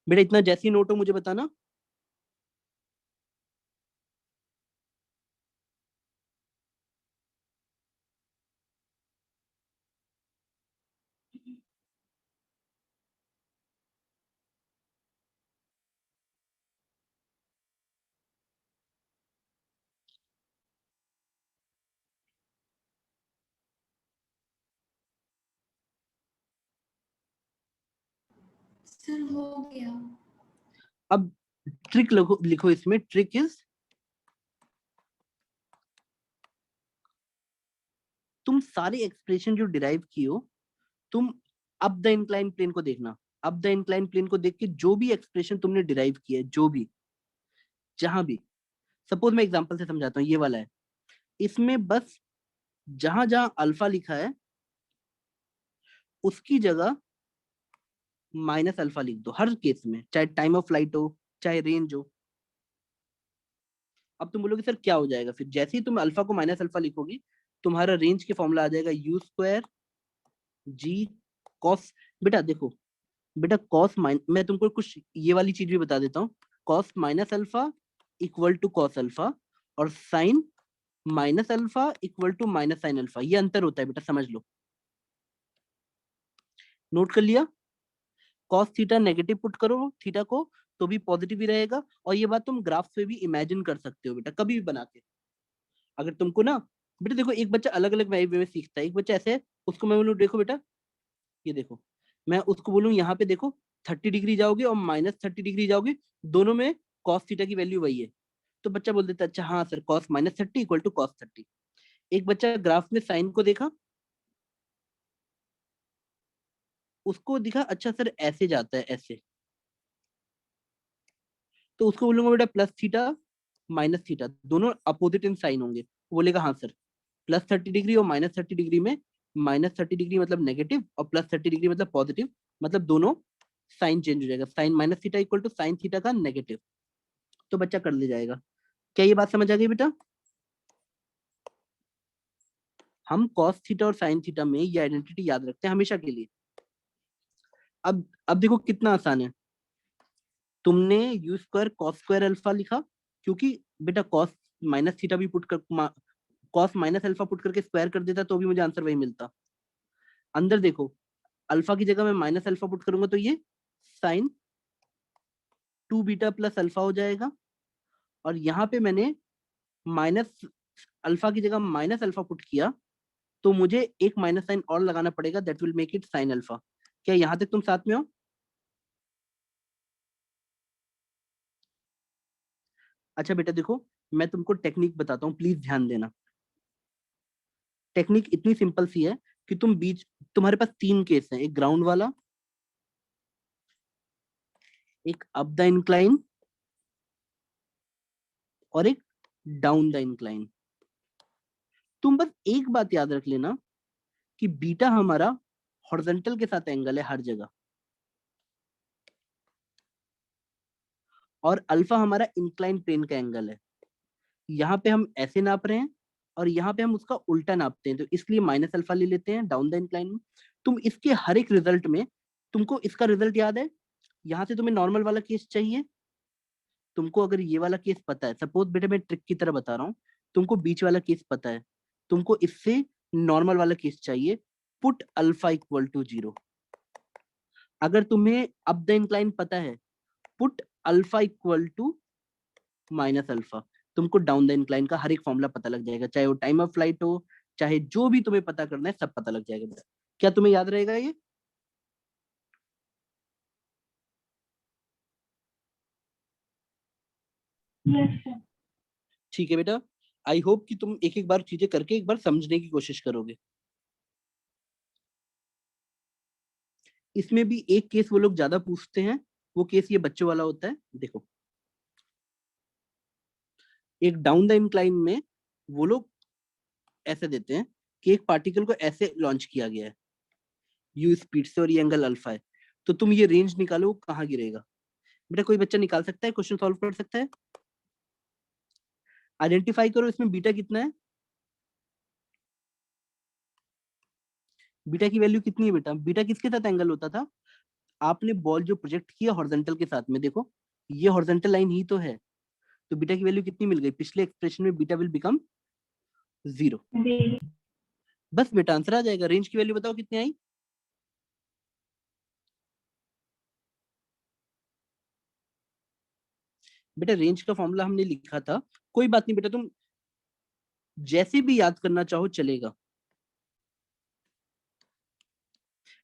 बेटा इतना जैसी नोट हो मुझे बताना। सर हो गया। अब ट्रिक लिखो, लिखो इसमें ट्रिक इज तुम सारे एक्सप्रेशन जो डिराइव किए हो तुम अब द इंक्लाइन प्लेन को देखना। अब द इंक्लाइन प्लेन को देख के जो भी एक्सप्रेशन तुमने डिराइव किया है, जो भी जहां भी, सपोज मैं एग्जांपल से समझाता हूँ, ये वाला है, इसमें बस जहां जहां अल्फा लिखा है उसकी जगह माइनस अल्फा लिख दो, हर केस में, चाहे टाइम ऑफ फ्लाइट हो चाहे रेंज हो। अब तुम बोलोगे सर क्या हो जाएगा, फिर जैसे ही तुम अल्फा को माइनस अल्फा लिखोगी तुम्हारा रेंज के फॉर्मूला आ जाएगा यू स्क्वायर जी कॉस। बेटा देखो, बेटा कॉस माइन, मैं तुमको कुछ ये वाली चीज भी बता देता हूँ, cos minus alpha equal to cos alpha, और sine minus alpha equal to minus sine alpha, ये अंतर होता है बेटा, समझ लो। नोट कर लिया? कॉस थीटा नेगेटिव पुट करो थीटा को तो भी पॉजिटिव ही रहेगा, और ये बात तुम ग्राफ पे भी इमेजिन कर सकते हो बेटा, कभी भी बना के। अगर तुमको ना, बेटा देखो एक बच्चा अलग अलग वे में सीखता है, एक बच्चा ऐसे है, उसको मैं बोलूँ देखो बेटा, ये देखो, मैं उसको बोलूँ यहाँ पे देखो 30 डिग्री जाओगे और माइनस 30 डिग्री जाओगे, दोनों में कॉस थीटा की वैल्यू वही है, तो बच्चा बोल देता है अच्छा हाँ sir cos minus 30 equal to cos 30। एक बच्चा ग्राफ में साइन को देखा, उसको दिखा अच्छा सर ऐसे जाता है ऐसे, तो उसको बोलूंगा बेटा प्लस थीटा माइनस थीटा दोनों अपोजिट इन साइन होंगे, वो बोलेगा हाँ सर प्लस 30 डिग्री और माइनस 30 डिग्री में, माइनस 30 डिग्री मतलब नेगेटिव और प्लस 30 डिग्री मतलब पॉजिटिव, मतलब दोनों साइन चेंज हो जाएगा, sine minus theta equal to sine theta का नेगेटिव, तो बच्चा कर ले जाएगा। क्या ये बात समझ आ गई बेटा? हम कॉस थीटा और साइन थीटा में ये आइडेंटिटी याद रखते हैं हमेशा के लिए। अब देखो कितना आसान है, तुमने you square cos square alpha लिखा, क्योंकि बेटा कॉस माइनस थीटा भी पुट कर, कॉस माइनस अल्फा पुट करके स्क्वायर कर देता तो भी मुझे आंसर वही मिलता। अंदर देखो, अल्फा की जगह मैं माइनस अल्फा पुट करूंगा तो ये साइन 2 बीटा प्लस अल्फा हो जाएगा, और यहाँ पे मैंने माइनस अल्फा की जगह माइनस अल्फा पुट किया तो मुझे एक माइनस साइन और लगाना पड़ेगा, that will make it sine alpha. क्या यहाँ तक तुम साथ में हो? अच्छा बेटा देखो, मैं तुमको टेक्निक बताता हूँ, प्लीज ध्यान देना। टेक्निक इतनी सिंपल सी है कि तुम बीच, तुम्हारे पास 3 केस हैं, एक ग्राउंड वाला, एक अप द इंक्लाइन, और एक डाउन द इंक्लाइन। तुम बस एक बात याद रख लेना कि बीटा हमारा हॉरिजॉन्टल के साथ एंगल है हर जगह, और अल्फा हमारा इंक्लाइन प्लेन का एंगल है। यहाँ पे हम ऐसे नाप रहे हैं और यहाँ पे हम उसका उल्टा नापते हैं, तो इसलिए माइनस अल्फा ले लेते हैं डाउन द इंक्लाइन में। तुम इसके हर एक रिजल्ट में, तुमको इसका रिजल्ट याद है, यहाँ से तुम्हें नॉर्मल वाला केस चाहिए, तुमको अगर ये वाला केस पता है, सपोज बेटा मैं ट्रिक की तरह बता रहा हूँ, तुमको बीच वाला केस पता है, तुमको इससे नॉर्मल वाला केस चाहिए, पुट अल्फा इक्वल टू 0। अगर तुम्हें अप द इंक्लाइन पता है, put alpha equal to minus alpha, तुमको डाउन द इंक्लाइन का हर एक फॉर्मूला पता लग जाएगा, चाहे वो टाइम ऑफ फ्लाइट हो, चाहे जो भी तुम्हें पता करना है सब पता लग जाएगा बेटा। क्या तुम्हें याद रहेगा ये? Yes sir. ठीक है बेटा, आई होप कि तुम एक एक बार चीजें करके एक बार समझने की कोशिश करोगे। इसमें भी एक केस वो लोग ज्यादा पूछते हैं, वो केस ये बच्चों वाला होता है। देखो एक डाउन द इंक्लाइन में वो लोग ऐसे देते हैं कि एक पार्टिकल को ऐसे लॉन्च किया गया है यू स्पीड से, और ये एंगल अल्फा है, तो तुम ये रेंज निकालो वो कहाँ गिरेगा। बेटा कोई बच्चा निकाल सकता है, क्वेश्चन सॉल्व कर सकता है? आइडेंटिफाई करो इसमें बीटा कितना है, बीटा की वैल्यू कितनी है बेटा? बीटा किसके साथ एंगल होता था? आपने बॉल जो प्रोजेक्ट किया हॉरिजॉन्टल के साथ में, देखो ये हॉरिजॉन्टल लाइन ही तो है, तो बीटा की वैल्यू कितनी मिल गई? पिछले एक्सप्रेशन में बीटा विल बिकम 0। जी। बस बेटा आंसर आ जाएगा। रेंज की वैल्यू बताओ कितनी आई? बेटा रेंज का फॉर्मूला हमने लिखा था, कोई बात नहीं बेटा, तुम जैसे भी याद करना चाहो चलेगा।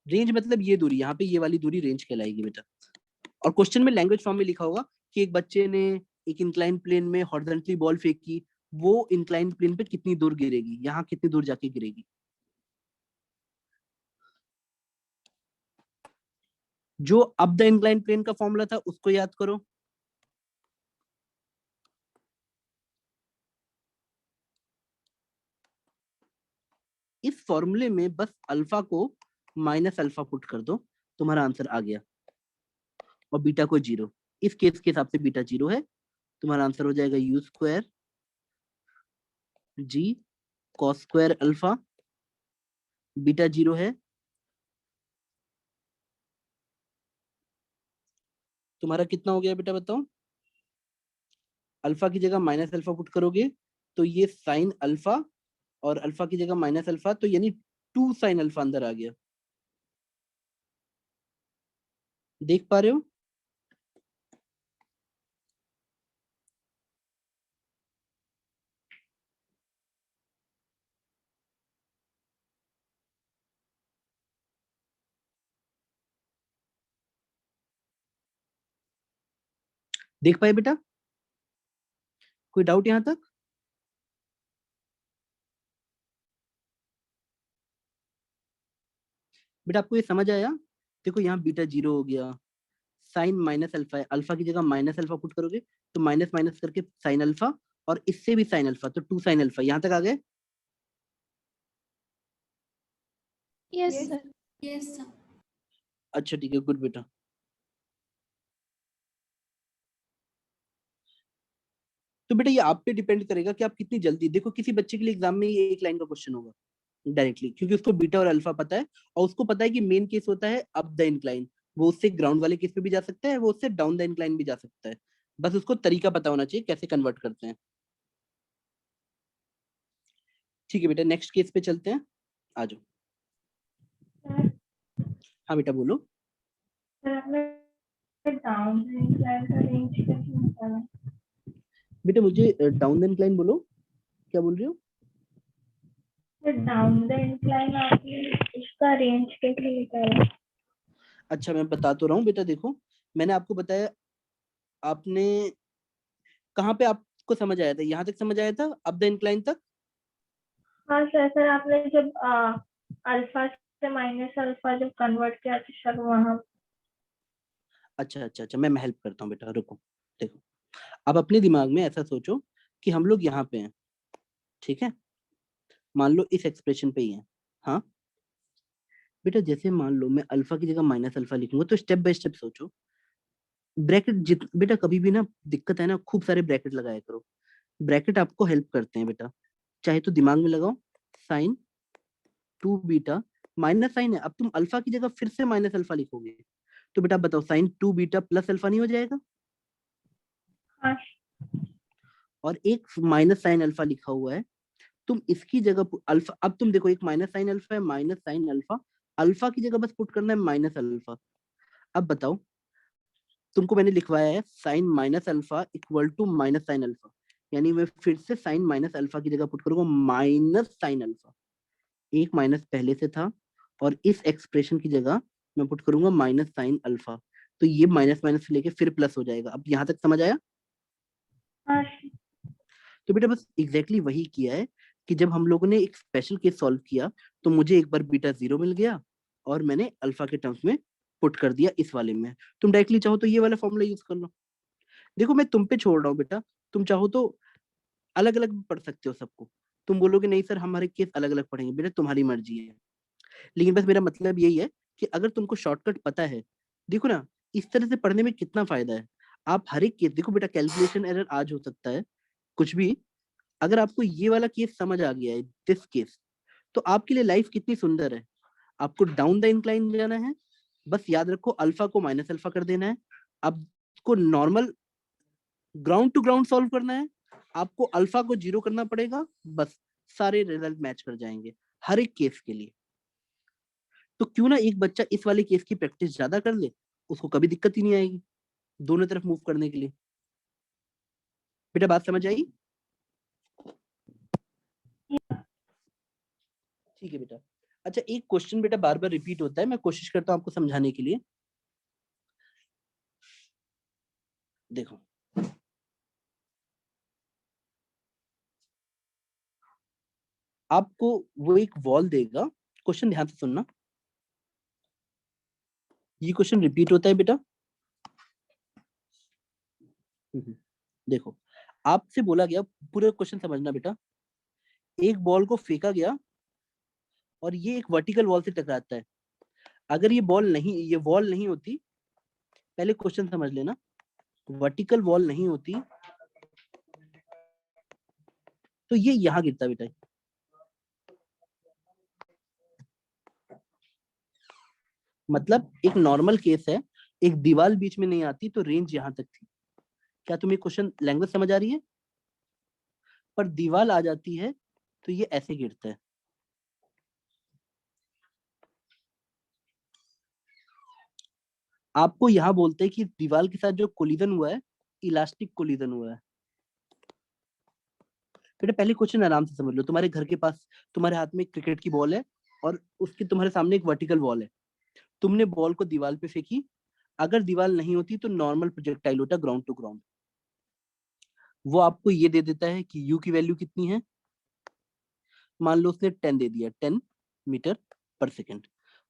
रेंज मतलब ये दूरी, यहाँ पे ये वाली दूरी रेंज कहलाएगी बेटा। और क्वेश्चन में लैंग्वेज फॉर्म में लिखा होगा कि एक बच्चे ने एक इंक्लाइन प्लेन में हॉरिजॉन्टली बॉल फेंकी, वो इंक्लाइन प्लेन पे कितनी दूर गिरेगी, यहाँ कितनी दूर जाके गिरेगी। जो अप द इंक्लाइन प्लेन का फॉर्मूला था उसको याद करो, फॉर्मूले में बस अल्फा को माइनस अल्फा पुट कर दो, तुम्हारा आंसर आ गया, और बीटा को 0। इस केस के हिसाब से बीटा 0 है, तुम्हारा आंसर हो जाएगा u square g cos square alpha, beta 0 है, तुम्हारा कितना हो गया बेटा बताओ? अल्फा की जगह माइनस अल्फा पुट करोगे तो ये साइन अल्फा, और अल्फा की जगह माइनस अल्फा, तो यानी 2 साइन अल्फा अंदर आ गया। देख पा रहे हो? देख पाए बेटा? कोई डाउट यहां तक? बेटा आपको ये समझ आया? देखो यहाँ बीटा 0 हो गया, साइन माइनस अल्फा है, अल्फा की जगह माइनस अल्फा पुट करोगे तो माइनस माइनस करके साइन अल्फा, और इससे भी साइन अल्फा, तो 2 साइन अल्फा। यहाँ तक आ गए? Yes Yes. Sir. Yes sir. अच्छा ठीक है, गुड बेटा। तो बेटा ये आप पे डिपेंड करेगा कि आप कितनी जल्दी, देखो किसी बच्चे के लिए एग्जाम में ये एक लाइन का क्वेश्चन होगा डायरेक्टली, क्योंकि उसको बीटा और अल्फा पता है, और उसको पता है कि मेन केस होता है अप द इंक्लाइन, वो उससे ग्राउंड वाले केस पे भी जा सकता है, वो उससे डाउन द इंक्लाइन भी जा सकता है, बस उसको तरीका पता होना चाहिए कैसे कन्वर्ट करते हैं। ठीक है बेटा, नेक्स्ट केस पे चलते हैं, आ जाओ। सर हाँ बेटा बोलो। सर आपने डाउन इंक्लाइन का रेंज कैसे निकाला? बेटा मुझे डाउन द इंक्लाइन बोलो, क्या बोल रही हो? सर डाउन द इंक्लाइन आपने उसका रेंज कैसे निकाला? अच्छा मैं बता तो रहा हूँ बेटा, देखो मैंने आपको बताया, आपने कहाँ पे आपको समझ आया था? यहाँ तक समझ आया था, अप द इंक्लाइन तक? हाँ सर, सर आपने जब अल्फा से माइनस अल्फा जब कन्वर्ट किया था सर वहाँ। अच्छा अच्छा अच्छा, मैं हेल्प करता हूँ बेटा, रुको। देखो अब अपने दिमाग में ऐसा सोचो कि हम लोग यहाँ पे हैं, ठीक है, मान लो इस एक्सप्रेशन पे ही है। हाँ बेटा, जैसे मान लो मैं अल्फा की जगह माइनस अल्फा लिखूंगा, तो स्टेप बाय स्टेप सोचो। ब्रैकेट जित बेटा कभी भी ना दिक्कत है ना, खूब सारे ब्रैकेट लगाया करो, ब्रैकेट आपको हेल्प करते हैं बेटा, चाहे तो दिमाग में लगाओ, साइन 2 बीटा, माइनस साइन है, अब तुम अल्फा की जगह फिर से माइनस अल्फा लिखोगे, तो बेटा बताओ साइन 2 बीटा प्लस अल्फा नहीं हो जाएगा? हाँ और एक माइनस साइन अल्फा लिखा हुआ है, तुम इसकी जगह अल्फा, अब तुम देखो एक माइनस साइन अल्फा है, माइनस साइन अल्फा, अल्फा की जगह बस पुट करना है माइनस अल्फा। अब बताओ, तुमको मैंने लिखवाया है sine minus alpha equal to minus sine alpha, यानी मैं फिर से साइन माइनस अल्फा की जगह पुट करूंगा माइनस साइन अल्फा, एक माइनस पहले से था, और इस एक्सप्रेशन की जगह मैं पुट करूंगा माइनस साइन अल्फा, तो ये माइनस माइनस से लेके फिर प्लस हो जाएगा। अब यहाँ तक समझ आया? हाँ तो बेटा बस एग्जैक्टली वही किया है कि जब हम लोगों ने एक स्पेशल केस सॉल्व किया, तो मुझे एक बार बीटा 0 मिल गया, और मैंने अल्फा के टर्म्स में पुट कर दिया इस वाले में। तुम डायरेक्टली चाहो तो ये वाला फॉर्मूला यूज कर लो, देखो मैं तुम पे छोड़ रहा हूँ बेटा, तुम चाहो तो अलग अलग पढ़ सकते हो सबको, तुम बोलोगे नहीं सर हमारे केस अलग अलग पढ़ेंगे, बेटा तुम्हारी मर्जी है, लेकिन बस मेरा मतलब यही है कि अगर तुमको शॉर्टकट पता है, देखो ना इस तरह से पढ़ने में कितना फायदा है। आप हर एक केस देखो बेटा, कैलकुलेशन एरर आज हो सकता है कुछ भी, अगर आपको ये वाला केस समझ आ गया है, दिस केस, तो आपके लिए लाइफ कितनी सुंदर है। आपको डाउन द इंक्लाइन जाना है, बस याद रखो अल्फा को माइनस अल्फा कर देना है, आपको normal ground to ground solve करना है, आपको अल्फा को 0 करना पड़ेगा, बस सारे रिजल्ट मैच कर जाएंगे हर एक केस के लिए। तो क्यों ना एक बच्चा इस वाले केस की प्रैक्टिस ज्यादा कर ले, उसको कभी दिक्कत ही नहीं आएगी दोनों तरफ मूव करने के लिए। बेटा बात समझ आई? ठीक है बेटा। अच्छा एक क्वेश्चन बेटा बार बार रिपीट होता है, मैं कोशिश करता हूँ आपको समझाने के लिए। देखो आपको वो एक वॉल देगा, क्वेश्चन ध्यान से सुनना, ये क्वेश्चन रिपीट होता है बेटा। देखो आपसे बोला गया, पूरा क्वेश्चन समझना बेटा, एक बॉल को फेंका गया और ये एक वर्टिकल वॉल से टकराता है। अगर ये वॉल नहीं होती, पहले क्वेश्चन समझ लेना, वर्टिकल वॉल नहीं होती तो ये यहाँ गिरता बेटा। मतलब एक नॉर्मल केस है, एक दीवार बीच में नहीं आती तो रेंज यहां तक थी। क्या तुम्हें क्वेश्चन लैंग्वेज समझ आ रही है? पर दीवार आ जाती है तो ये ऐसे गिरता है। आपको यहाँ बोलते हैं कि दीवार के साथ जो कोलिजन हुआ है, इलास्टिक कोलिजन हुआ है। बेटा पहले क्वेश्चन आराम से समझ लो। तुम्हारे घर के पास तुम्हारे हाथ में एक क्रिकेट की बॉल है और उसके तुम्हारे सामने एक वर्टिकल वॉल है। तुमने बॉल को दीवार पे फेंकी। अगर दीवार नहीं होती तो नॉर्मल प्रोजेक्टाइल होता, ग्राउंड टू ग्राउंड। वो आपको ये दे देता है कि यू की वैल्यू कितनी है। मान लो उसने 10 दे दिया, 10 मीटर पर सेकेंड।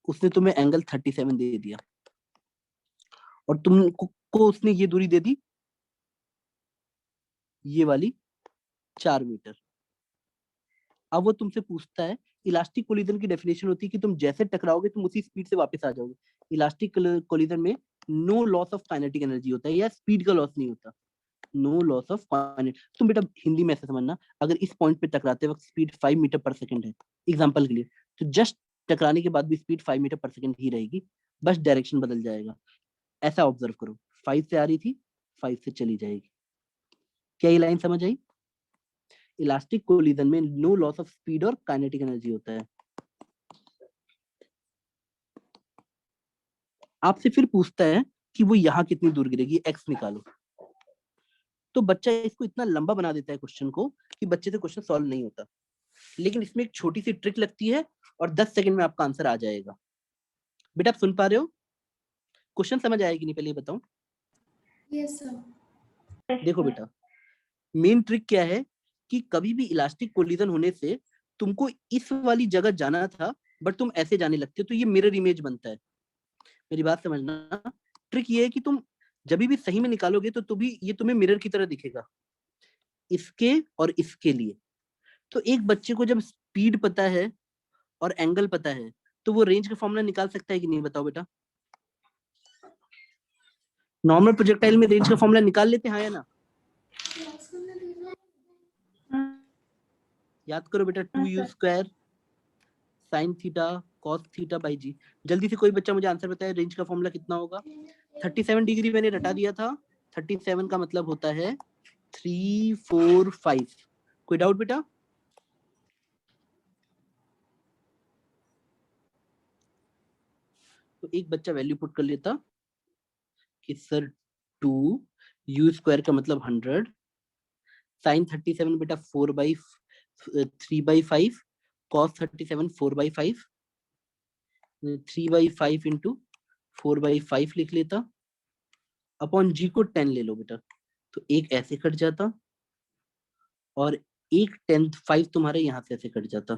उसने तुम्हें एंगल 37 दे दिया और तुमको उसने ये दूरी दे दी, ये वाली 4 मीटर। अब वो तुमसे पूछता है, इलास्टिक कोलिजन की डेफिनेशन होती है कि तुम जैसे टकराओगे तुम उसी स्पीड से वापस आ जाओगे। इलास्टिक कोलिजन में no loss of kinetic energy होता है, या स्पीड का लॉस नहीं होता। No loss of kinetic. तुम बेटा हिंदी में ऐसे समझना, अगर इस पॉइंट पे टकराते वक्त स्पीड 5 मीटर पर सेकंड है एग्जांपल के लिए, तो जस्ट टकराने के बाद भी स्पीड 5 मीटर पर सेकंड ही रहेगी, बस डायरेक्शन बदल जाएगा। ऐसा ऑब्जर्व करो, 5 से आ रही थी, 5 से चली जाएगी। क्या ये लाइन समझ आई? इलास्टिक कोलिजन में नो लॉस ऑफ स्पीड और काइनेटिक एनर्जी होता है। आपसे फिर पूछता है कि वो यहाँ कितनी दूर गिरेगी, एक्स निकालो। तो बच्चा इसको इतना लंबा बना देता है क्वेश्चन को कि बच्चे से क्वेश्चन सॉल्व नहीं होता। लेकिन इसमें एक छोटी सी ट्रिक लगती है और 10 सेकंड में आपका आंसर आ जाएगा। बेटा आप सुन पा रहे हो? क्वेश्चन समझ आएगी नहीं, पहले ये बताओ। Yes sir. देखो बेटा, मेन ट्रिक क्या है कि कभी भी इलास्टिक कोलिजन होने से तुमको इस वाली जगह जाना था बट तुम ऐसे जाने लगते हो, तो ये मिरर इमेज बनता है। मेरी बात समझना, ट्रिक ये है कि तुम जब भी सही में निकालोगे तो भी ये तुम्हें मिरर की तरह दिखेगा, इसके और इसके लिए। तो एक बच्चे को जब स्पीड पता है और एंगल पता है तो वो रेंज का फॉर्मूला निकाल सकता है कि नहीं, बताओ बेटा? नॉर्मल प्रोजेक्टाइल में रेंज का फॉर्मूला निकाल लेते हैं, हाँ या ना? याद करो बेटा, 2u² sine theta cos theta by g. जल्दी से कोई बच्चा मुझे आंसर बताए, रेंज का फॉर्मूला कितना होगा? 37 डिग्री मैंने रटा दिया था। 37 का मतलब होता है 3 4 5। कोई डाउट बेटा? तो एक बच्चा वैल्यू पुट कर लेता कि सर 2u² का मतलब 100, साइन 37 बेटा 3/5, कॉस 37 4/5, 3/5 इंटू 4/5 लिख लेता, अपॉन जी को 10 ले लो बेटा। तो एक ऐसे कट जाता और एक 5 तुम्हारे यहाँ से ऐसे कट जाता,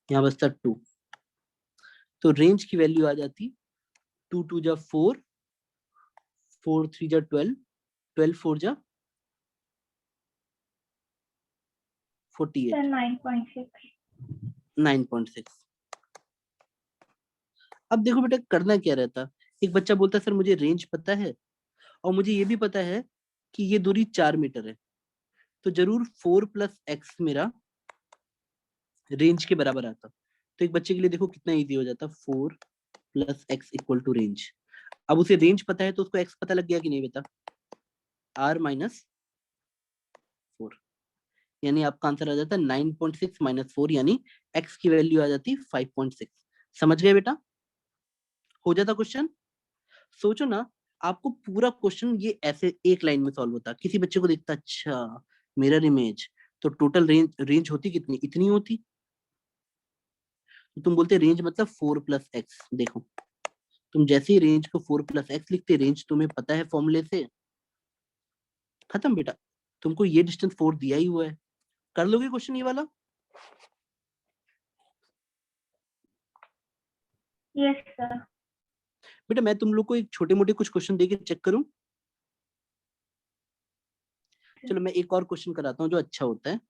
यहाँ बचता 2। तो रेंज की वैल्यू आ जाती 2 2 जा 4, 4 3 जा 12, 12 4 जा 48, 9.6। अब देखो बेटा करना क्या रहता, एक बच्चा बोलता सर मुझे रेंज पता है और मुझे ये भी पता है कि ये दूरी 4 मीटर है, तो जरूर 4 + x मेरा रेंज के बराबर आता। तो एक बच्चे के लिए देखो कितना इजी हो जाता, 4 + x = रेंज। अब उसे रेंज पता है तो उसको x पता लग गया कि नहीं बेटा? r - 4, यानी आपका आंसर आ जाता 9.6 - 4, यानी x की वैल्यू आ जाती 5.6। समझ गए बेटा? हो जाता क्वेश्चन। सोचो ना, आपको पूरा क्वेश्चन ये ऐसे एक लाइन में सॉल्व होता। किसी बच्चे को देखता अच्छा मिरर इमेज, तो टोटल रेंज होती कितनी, इतनी होती। तो तुम बोलते रेंज मतलब 4 + x। देखो तुम जैसे ही रेंज को 4 + x लिखते, रेंज तुम्हें पता है फॉर्मूले से, खत्म बेटा। तुमको ये डिस्टेंस 4 दिया ही हुआ है, कर लोगे क्वेश्चन ये वाला? Yes sir. बेटा मैं तुम लोग को एक छोटे मोटे कुछ क्वेश्चन देके चेक करूं? चलो मैं एक और क्वेश्चन कराता हूँ जो अच्छा होता है।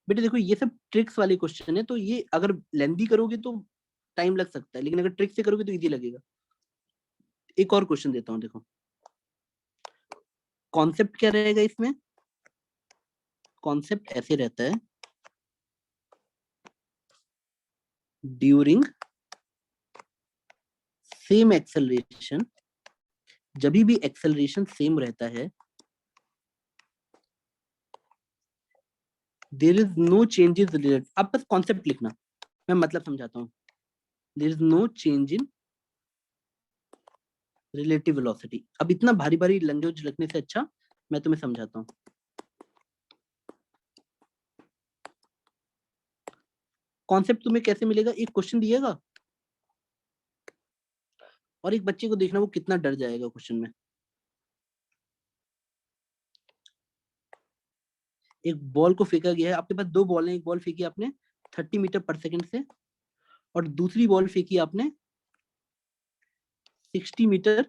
बेटा देखो ये सब ट्रिक्स वाले क्वेश्चन है, तो ये अगर लेंदी करोगे तो टाइम लग सकता है, लेकिन अगर ट्रिक से करोगे तो इजी लगेगा। एक और क्वेश्चन देता हूँ, देखो कॉन्सेप्ट क्या रहेगा इसमें। कॉन्सेप्ट ऐसे रहता है, ड्यूरिंग सेम एक्सेलरेशन, जब भी एक्सेलरेशन सेम रहता है, there is no changes related. अब बस कॉन्सेप्ट लिखना, मैं मतलब समझाता हूँ। There is no change in relative velocity. अब इतना भारी भारी लैंग्वेज लिखने से अच्छा मैं तुम्हें समझाता हूँ। कॉन्सेप्ट तुम्हें कैसे मिलेगा, एक क्वेश्चन दिएगा और एक बच्चे को देखना वो कितना डर जाएगा क्वेश्चन में। एक बॉल को फेंका गया है, आपके पास दो बॉल हैं, एक बॉल फेंकी आपने 30 मीटर पर सेकंड से और दूसरी बॉल फेंकी आपने 60 मीटर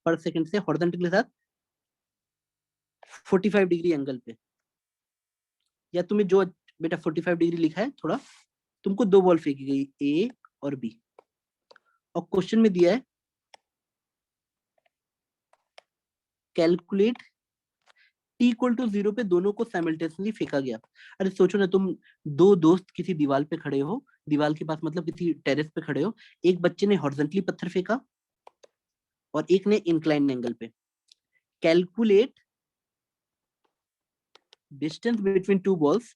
पर सेकंड से हॉरिजॉन्टल के साथ 45 डिग्री एंगल पे। या तुम्हें जो बेटा 45 डिग्री लिखा है थोड़ा, तुमको दो बॉल फेंकी गई ए और बी, और क्वेश्चन में दिया है कैलकुलेट टी इक्वल टू 0 पे दोनों को साइमल्टेनियसली फेंका गया। अरे सोचो ना, तुम दो दोस्त किसी दीवार पे खड़े हो, दीवार के पास मतलब किसी टेरेस पे खड़े हो, एक बच्चे ने हॉरिजॉन्टली पत्थर फेंका और एक ने इंक्लाइन एंगल पे। Calculate distance between two balls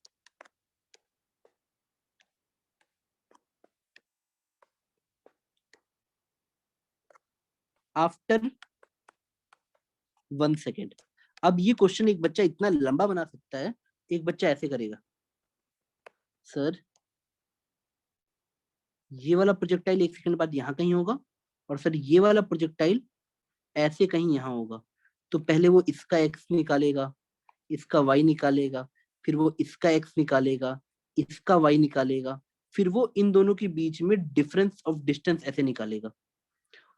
after 1 second. अब ये क्वेश्चन एक बच्चा इतना लंबा बना सकता है, एक बच्चा ऐसे करेगा, सर ये वाला प्रोजेक्टाइल 1 सेकंड बाद यहाँ कहीं होगा, और सर ये वाला प्रोजेक्टाइल ऐसे कहीं यहाँ होगा। तो पहले वो इसका एक्स निकालेगा, इसका वाई निकालेगा, फिर वो इसका एक्स निकालेगा, इसका वाई निकालेगा, फिर वो इन दोनों के बीच में डिफरेंस ऑफ डिस्टेंस ऐसे निकालेगा,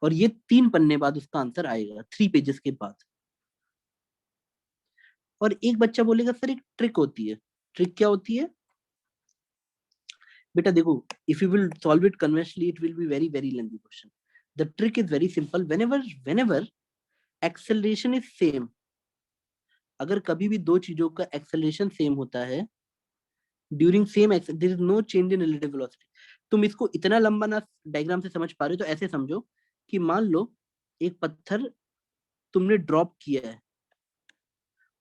और ये 3 पन्ने बाद उसका आंसर आएगा, 3 पेजेस के बाद। और एक बच्चा बोलेगा सर एक ट्रिक होती है। ट्रिक क्या होती है बेटा, देखो if you will solve it conventionally it will be very very lengthy question. The trick is very simple, whenever acceleration is same, अगर कभी भी दो चीजों का एक्सेलरेशन सेम होता है during same there is no change in relative velocity. तुम इसको इतना लंबा ना डायग्राम से समझ पा रहे हो, तो ऐसे समझो कि मान लो एक पत्थर तुमने ड्रॉप किया है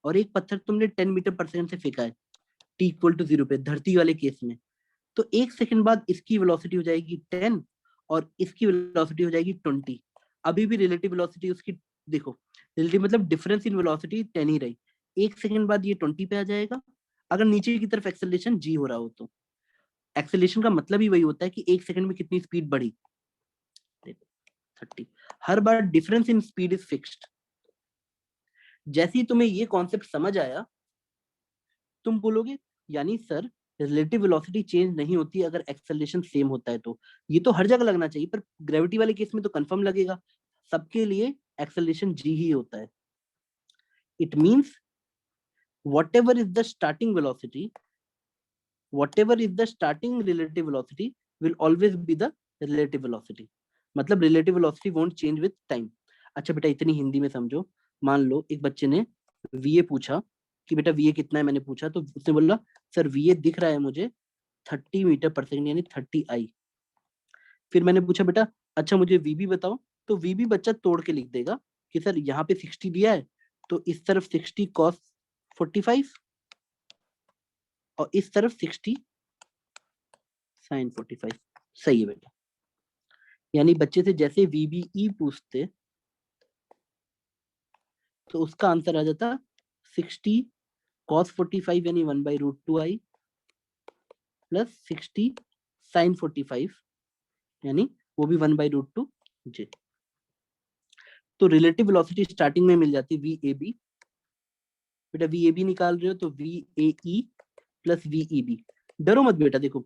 और एक पत्थर तुमने 10 मीटर पर सेकंड से फेंका है, टी इक्वल टू 0 पे, धरती वाले केस में। तो 1 सेकंड बाद इसकी वेलोसिटी हो जाएगी 10 और इसकी वेलोसिटी हो जाएगी 20। अभी भी रिलेटिव वेलोसिटी उसकी, देखो रिलेटिव मतलब डिफरेंस इन वेलोसिटी 10 ही रही, 1 सेकंड बाद ये 20 पे आ जाएगा अगर नीचे की तरफ एक्सेलरेशन जी हो रहा हो तो। एक्सेलरेशन का मतलब ही वही होता है कि 1 सेकंड में कितनी स्पीड बढ़ी, देखो 30। हर बार difference in speed is fixed. जैसे ही तुम्हें ये कॉन्सेप्ट समझ आया, तुम बोलोगे यानी सर रिलेटिव वेलोसिटी चेंज नहीं होती अगर एक्सेलरेशन सेम होता है। तो ये तो हर जगह लगना चाहिए, पर ग्रेविटी वाले केस में तो कंफर्म लगेगा, सबके लिए एक्सेलरेशन जी ही होता है। It means whatever is the starting velocity, whatever is the starting relative velocity will always be the relative velocity। मतलब relative velocity won't change with time। अच्छा बेटा इतनी हिंदी में समझो, मान लो एक बच्चे ने VA पूछा कि बेटा VA कितना है, मैंने पूछा तो उसने बोला सर VA दिख रहा है मुझे 30 मीटर पर सेकंड यानी 30 I। फिर मैंने पूछा बेटा अच्छा मुझे VB बताओ, तो VB बच्चा तोड़ के लिख देगा कि सर यहाँ पे 60 दिया है तो इस तरफ 60 cos 45 और इस तरफ 60 sin 45। सही है बेटा। यानी बच्चे से जैसे VBE पूछते तो उसका आंसर आ जाता 60 cos 45 यानी 1/√2I प्लस 60 sin 45 यानी वो भी 1/√2J। तो रिलेटिव वेलोसिटी स्टार्टिंग में मिल जाती VAB। बेटा VAB निकाल रहे हो तो VAE प्लस VEB। डरो मत बेटा, देखो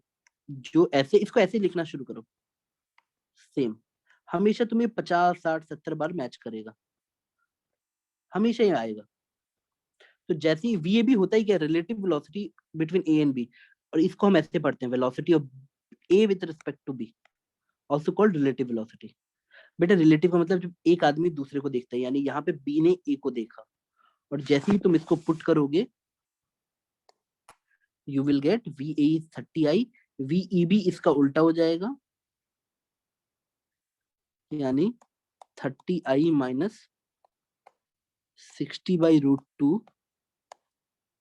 जो ऐसे इसको ऐसे लिखना शुरू करो, सेम हमेशा तुम्हें 50 60 70 बार मैच करेगा, हमेशा ही आएगा। तो जैसे ही VAB होता ही क्या, relative velocity between A and B, और इसको हम ऐसे पढ़ते हैं, velocity of A with respect to B, also called relative velocity. बेटा रिलेटिव का मतलब जब एक आदमी दूसरे को देखता है, यानी यहाँ पे B ने A को देखा, और जैसे ही तुम इसको पुट करोगे you will gate VA is 30I, VEB इसका उल्टा हो जाएगा, यानी 30I minus 60/√2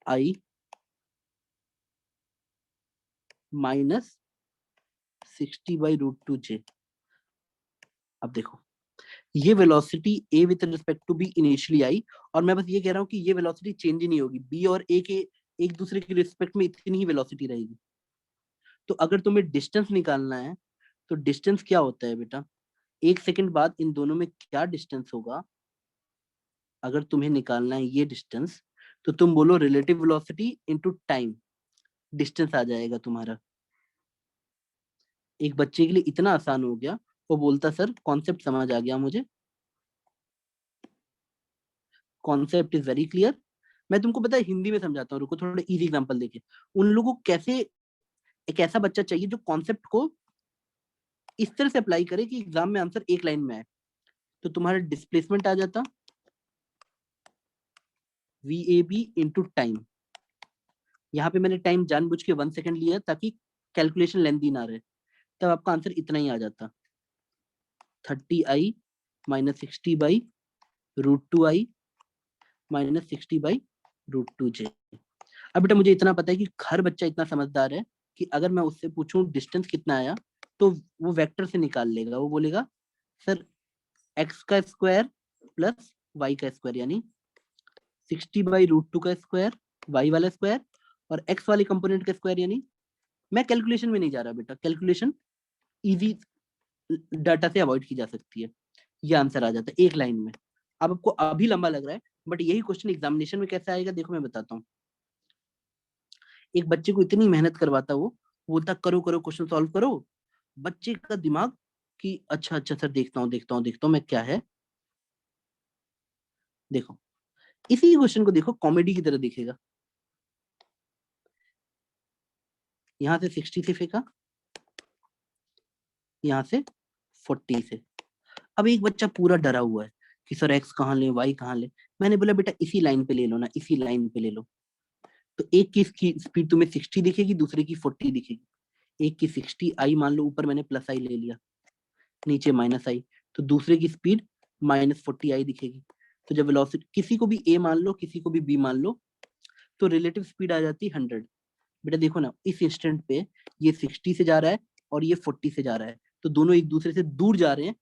I minus 60/√2 J। अब देखो ये velocity A with respect to B initially आई, और मैं बस ये कह रहा हूँ कि ये वेलोसिटी चेंज ही नहीं होगी, B और A के एक दूसरे के रिस्पेक्ट में इतनी ही वेलोसिटी रहेगी। तो अगर तुम्हें डिस्टेंस निकालना है तो डिस्टेंस क्या होता है बेटा, 1 सेकंड बाद इन दोनों में क्या डिस्टेंस होगा, अगर तुम्हें निकालना है ये डिस्टेंस, तो तुम बोलो relative velocity into time, distance आ जाएगा तुम्हारा। एक बच्चे के लिए इतना आसान हो गया, वो बोलता सर कॉन्सेप्ट समझ आ गया मुझे, कॉन्सेप्ट इज वेरी क्लियर। मैं तुमको पता है हिंदी में समझाता हूँ, रुको थोड़ा इजी एग्जांपल देके। उन लोगों को कैसे, एक ऐसा बच्चा चाहिए जो कॉन्सेप्ट को इस तरह से अप्लाई करे कि एग्जाम में आंसर एक लाइन में आए। तो तुम्हारा डिस्प्लेसमेंट आ जाता VAB इंटू टाइम, यहाँ पे मैंने टाइम जानबूझ के 1 सेकंड लिया ताकि कैलकुलेशन लेंथी ना रहे, तब आपका आंसर इतना ही आ जाता, 30I minus 60/√2I minus 60/√2 J। अब बेटा मुझे इतना पता है कि हर बच्चा इतना समझदार है कि अगर मैं उससे पूछूं डिस्टेंस कितना आया, तो वो वेक्टर से निकाल लेगा, वो बोलेगा सर x का स्क्वायर प्लस y का स्क्वायर, यानी 60/√2 का स्क्वायर, y वाला स्क्वायर, और x वाले कंपोनेंट का स्क्वायर। यानी मैं कैलकुलेशन में नहीं जा रहा बेटा, कैलकुलेशन इजी डाटा से अवॉइड की जा सकती है, ये आंसर आ जाता है एक लाइन में। अब आपको अभी लंबा लग रहा है, बट यही क्वेश्चन एग्जामिनेशन में कैसे आएगा देखो मैं बताता हूँ। एक बच्चे को इतनी मेहनत करवाता, वो बोलता करो करो क्वेश्चन सॉल्व करो, बच्चे का दिमाग कि अच्छा अच्छा सर देखता हूँ देखता हूँ देखता हूँ मैं क्या है। देखो इसी क्वेश्चन को देखो कॉमेडी की तरह दिखेगा, यहाँ से 60 से फेंका, यहाँ से 40 से। अब एक बच्चा पूरा डरा हुआ है कि सर एक्स कहाँ ले वाई कहाँ ले, मैंने बोला बेटा इसी लाइन पे ले लो ना, इसी लाइन पे ले लो। तो एक की स्पीड तुम्हें 60 दिखेगी, दूसरे की 40 दिखेगी। एक की 60 आई मान लो, ऊपर मैंने प्लस आई ले लिया, नीचे माइनस आई, तो दूसरे की स्पीड माइनस 40 आई दिखेगी। तो जब वेलोसिटी किसी को भी ए मान लो किसी को भी बी मान लो, तो रिलेटिव स्पीड आ जाती है 100। बेटा देखो ना इस इंस्टेंट पे ये 60 से जा रहा है और ये 40 से जा रहा है, तो दोनों एक दूसरे से दूर जा रहे हैं।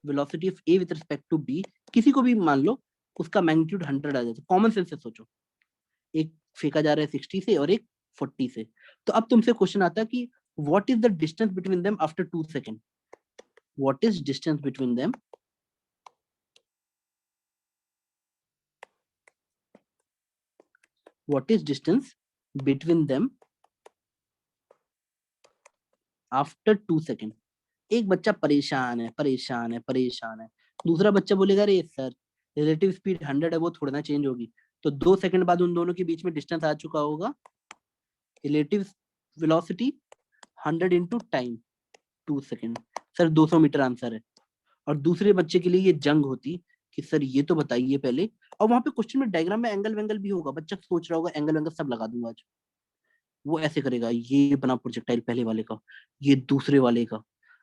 Velocity of A with respect to B किसी को भी मान लो, उसका मैग्नीट्यूड 100 आ जाता है। कॉमन सेंस से सोचो, एक फेंका जा रहा है 60 से और एक 40 से। तो अब तुमसे क्वेश्चन आता है कि what is the distance between them after 2 second, what is distance between them what is distance between them after 2 second. एक बच्चा परेशान है परेशान है परेशान है, दूसरा बच्चा बोलेगा अरे सर रिलेटिव स्पीड 100 है वो थोड़ा ना चेंज होगी। तो 2 सेकंड बाद उन दोनों के बीच में डिस्टेंस आ चुका होगा, relative velocity 100 into time 2 second, sir 200 metre answer है। और दूसरे बच्चे के लिए ये जंग होती कि सर ये तो बताइए पहले, और वहां पे क्वेश्चन में डायग्राम में एंगल वेंगल भी होगा, बच्चा सोच रहा होगा एंगल वेंगल सब लगा दूंगा आज। वो ऐसे करेगा, ये बना प्रोजेक्टाइल पहले वाले का, ये दूसरे वाले का।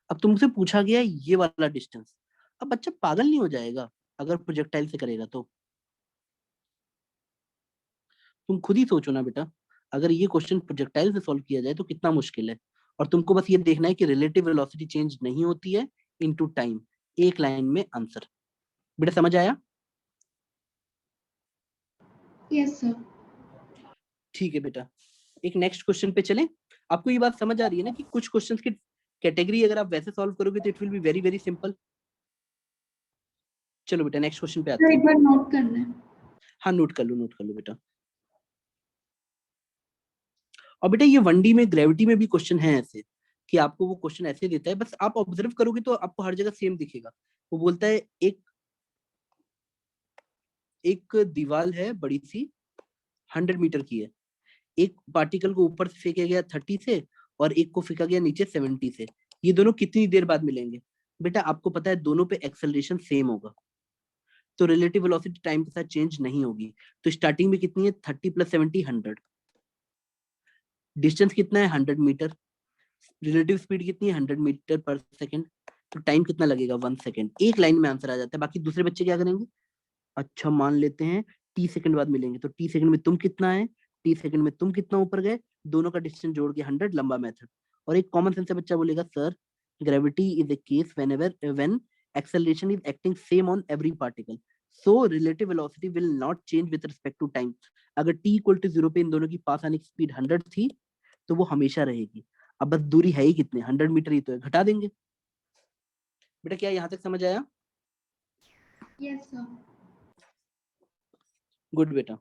अब तुमसे पूछा गया ये वाला डिस्टेंस, अब बच्चा पागल नहीं हो जाएगा अगर प्रोजेक्टाइल से करेगा तो? तुम खुद ही सोचो ना बेटा, अगर ये क्वेश्चन प्रोजेक्टाइल से सॉल्व किया जाए तो कितना मुश्किल है। और तुमको बस ये देखना है कि रिलेटिव वेलोसिटी चेंज नहीं होती है इनटू टाइम, एक लाइन में आंसर। बेटा समझ आया? Yes sir. ठीक है बेटा, एक नेक्स्ट क्वेश्चन पे चलें। आपको ये बात समझ आ रही है ना कि कुछ क्वेश्चंस की कैटेगरी अगर आप वैसे सॉल्व करोगे तो it will be very very simple. चलो बेटा नेक्स्ट क्वेश्चन पे आते हैं। एक बार नोट करना है। हाँ नोट कर लो बेटा। और बेटा ये 1D में ग्रेविटी में भी क्वेश्चन है ऐसे कि आपको वो क्वेश्चन ऐसे देता है, बस आप ऑब्जर्व करोगे तो आपको हर जगह सेम दिखेगा। वो बोलता है एक दीवार है बड़ी सी, 100 मीटर की है। एक पार्टिकल को ऊपर से फेंका गया 30 से और एक को फेंका गया नीचे 70 से। ये दोनों कितनी देर बाद मिलेंगे? बेटा आपको पता है दोनों पे एक्सेलरेशन सेम होगा, तो रिलेटिव वेलोसिटी टाइम के साथ चेंज नहीं होगी। तो स्टार्टिंग में कितनी है? 30 + 70 100। डिस्टेंस कितना है? 100 मीटर। रिलेटिव स्पीड कितनी है? 100 मीटर पर सेकंड। तो टाइम कितना लगेगा? 1 सेकंड। एक लाइन में आंसर आ जाता है। बाकी दूसरे बच्चे क्या करेंगे? अच्छा मान लेते हैं टी सेकंड बाद मिलेंगे, तो टी सेकंड में तुम कितना है, टी सेकंड में तुम कितना ऊपर गए, दोनों का डिस्टेंस जोड़ के 100, लंबा मेथड। और एक कॉमन सेंस से बच्चा बोलेगा sir gravity is a case when acceleration is acting same on every particle, so relative velocity will not change with respect to time। अगर t इक्वल टू 0 पे इन दोनों की पास आने की स्पीड 100 थी तो वो हमेशा रहेगी। अब बस दूरी है ही कितने? 100 मीटर ही तो है, घटा देंगे। बेटा क्या यहाँ तक समझ आया? Yes sir. गुड बेटा।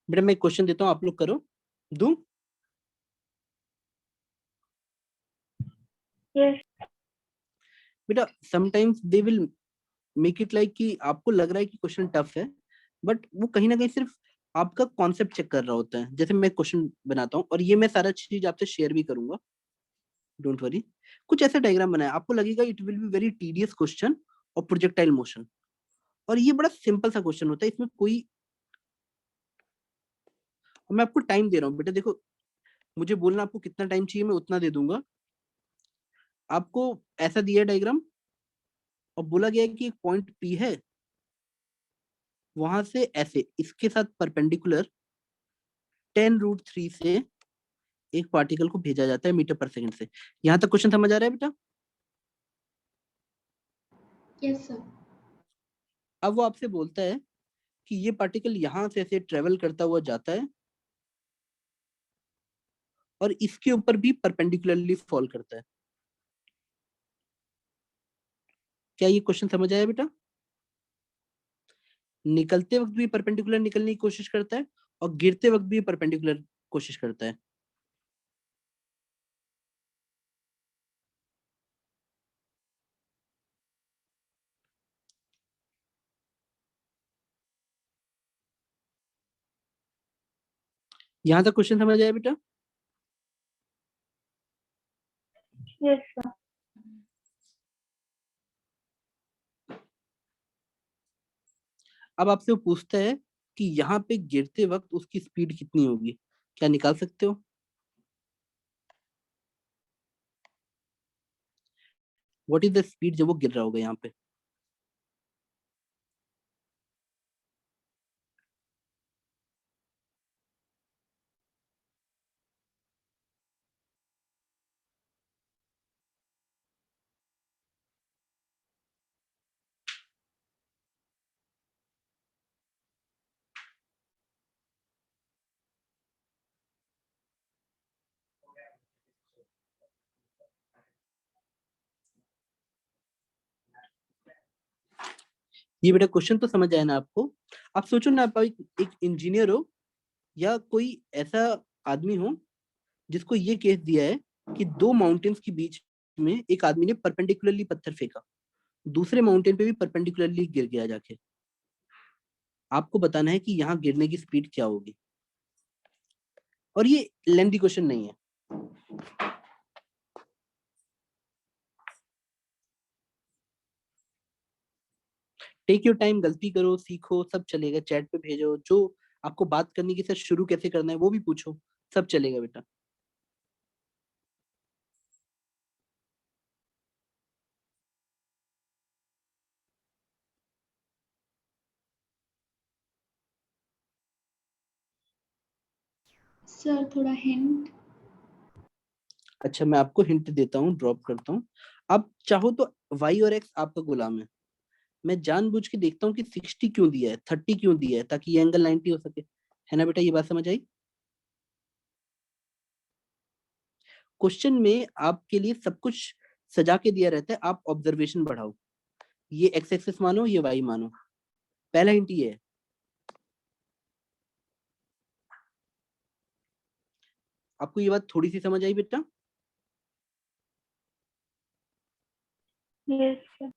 बेटा मैं क्वेश्चन देता हूँ, आप लोग करो। दूं? यस बेटा sometimes they will make it like कि आपको लग रहा है कि क्वेश्चन टफ है, बट वो कहीं ना कहीं सिर्फ आपका कॉन्सेप्ट चेक कर रहा होता है। जैसे मैं क्वेश्चन बनाता हूँ और ये मैं सारा चीज आपसे शेयर भी करूंगा, डोंट वरी। कुछ ऐसा डायग्राम बनाया, आपको लगेगा it will be very tedious question और प्रोजेक्टाइल मोशन। और ये बड़ा सिंपल सा क्वेश्चन होता है, इसमें कोई, मैं आपको टाइम दे रहा हूँ बेटा। देखो मुझे बोलना आपको कितना टाइम चाहिए, मैं उतना दे दूंगा। आपको ऐसा दिया डायग्राम और बोला गया है कि एक पॉइंट पी है, वहां से ऐसे इसके साथ परपेंडिकुलर 10√3 से एक पार्टिकल को भेजा जाता है मीटर पर सेकंड से। यहाँ तक क्वेश्चन समझ आ रहा है बेटा? Yes sir. अब वो आपसे बोलता है कि ये पार्टिकल यहाँ से ऐसे ट्रेवल करता हुआ जाता है और इसके ऊपर भी परपेंडिकुलरली फॉल करता है। क्या ये क्वेश्चन समझ आया बेटा? निकलते वक्त भी परपेंडिकुलर निकलने की कोशिश करता है और गिरते वक्त भी परपेंडिकुलर कोशिश करता है। यहाँ तक क्वेश्चन समझ आया बेटा? Yes sir. अब आपसे वो पूछता है कि यहाँ पे गिरते वक्त उसकी स्पीड कितनी होगी, क्या निकाल सकते हो? व्हाट इज द स्पीड जब वो गिर रहा होगा यहाँ पे? ये बेटा क्वेश्चन तो समझ आया ना आपको? आप सोचो ना, आप एक इंजीनियर हो या कोई ऐसा आदमी हो जिसको ये केस दिया है कि दो माउंटेन्स के बीच में एक आदमी ने परपेंडिकुलरली पत्थर फेंका, दूसरे माउंटेन पे भी परपेंडिकुलरली गिर गया जाके। आपको बताना है कि यहाँ गिरने की स्पीड क्या होगी। और ये लेंथी क्वेश्चन नहीं है। टेक योर टाइम, गलती करो, सीखो, सब चलेगा। चैट पे भेजो, जो आपको बात करनी की सर शुरू कैसे करना है वो भी पूछो, सब चलेगा बेटा। सर थोड़ा हिंट। अच्छा मैं आपको हिंट देता हूँ, ड्रॉप करता हूँ। आप चाहो तो y और x आपका गुलाम है। मैं जानबूझ के देखता हूँ कि 60 क्यों दिया है, 30 क्यों दिया है, ताकि ये एंगल 90 हो सके। है ना बेटा? ये बात समझ आई? क्वेश्चन में आपके लिए सब कुछ सजा के दिया रहता है, आप ऑब्जर्वेशन बढ़ाओ। ये x एक्सिस मानो, ये y मानो। पहला हिंट ये है। आपको ये बात थोड़ी सी समझ आई बेटा? Yes sir.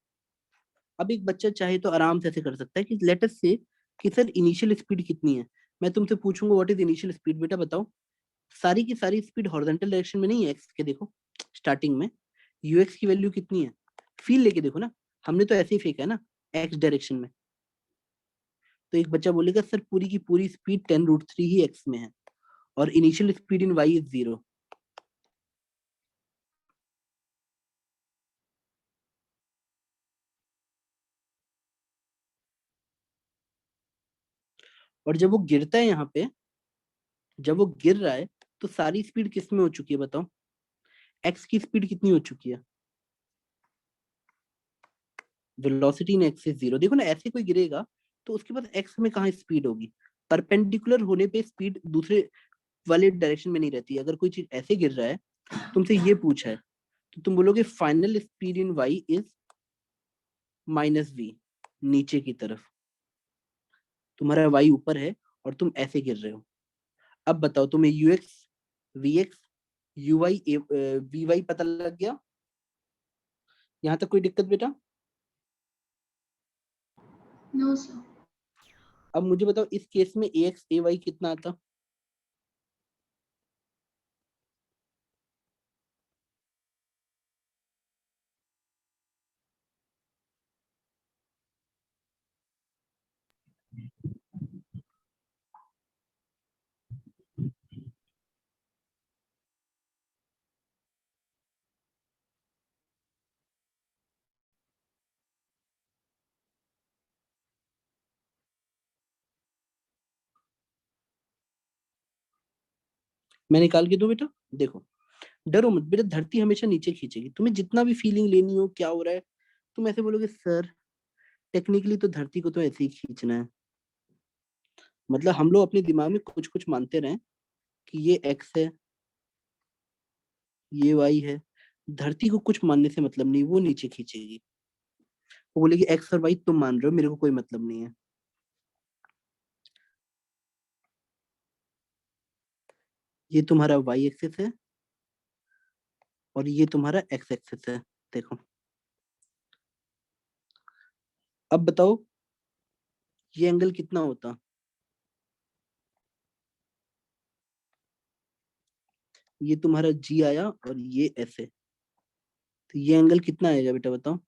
अब एक बच्चा चाहे तो आराम से ऐसे कर सकता है कि लेट अस से कि सर इनिशियल स्पीड कितनी है। मैं तुमसे पूछूंगा व्हाट इज इनिशियल स्पीड, बेटा बताओ। सारी की सारी स्पीड हॉरिजॉन्टल डायरेक्शन में नहीं है एक्स के, देखो स्टार्टिंग में यूएक्स की वैल्यू कितनी है, फील लेके देखो ना, हमने तो ऐसे ही फेंका है ना एक्स डायरेक्शन में। तो एक बच्चा बोलेगा सर पूरी की पूरी स्पीड 10√3 ही एक्स में है और initial speed in y is 0। और जब वो गिरता है यहाँ पे, जब वो गिर रहा है तो सारी स्पीड किस में हो चुकी है बताओ? एक्स की स्पीड कितनी हो चुकी है? Velocity in x is 0। देखो ना ऐसे कोई गिरेगा तो उसके पास एक्स में कहाँ स्पीड होगी? परपेंडिकुलर होने पे स्पीड दूसरे वाले डायरेक्शन में नहीं रहती। अगर कोई चीज ऐसे गिर रहा है, तुमसे ये पूछा है, तो तुम बोलोगे final speed in y is -v, नीचे की तरफ। तुम्हारा वाई ऊपर है और तुम ऐसे गिर रहे हो। अब बताओ तुम्हें यूएक्स, वीएक्स, यूवाई, वीवाई पता लग गया? यहाँ तक कोई दिक्कत बेटा? No sir. अब मुझे बताओ इस केस में एक्स ए वाई कितना आता? मैं निकाल के दूं बेटा? देखो, डरो मत बेटा, धरती हमेशा नीचे खींचेगी। तुम्हें जितना भी फीलिंग लेनी हो क्या हो रहा है, तुम ऐसे बोलोगे सर टेक्निकली तो धरती को तो ऐसे ही खींचना है। मतलब हम लोग अपने दिमाग में कुछ कुछ मानते रहे कि ये एक्स है, ये वाई है। धरती को कुछ मानने से मतलब नहीं, वो नीचे खींचेगी। वो बोलेगी एक्स और वाई तुम मान रहे हो, मेरे को कोई मतलब नहीं है। ये तुम्हारा वाई एक्सिस है और ये तुम्हारा एक्स एक्सिस है। देखो अब बताओ ये एंगल कितना होता? ये तुम्हारा जी आया और ये ऐसे, तो ये एंगल कितना आएगा बेटा बताओ?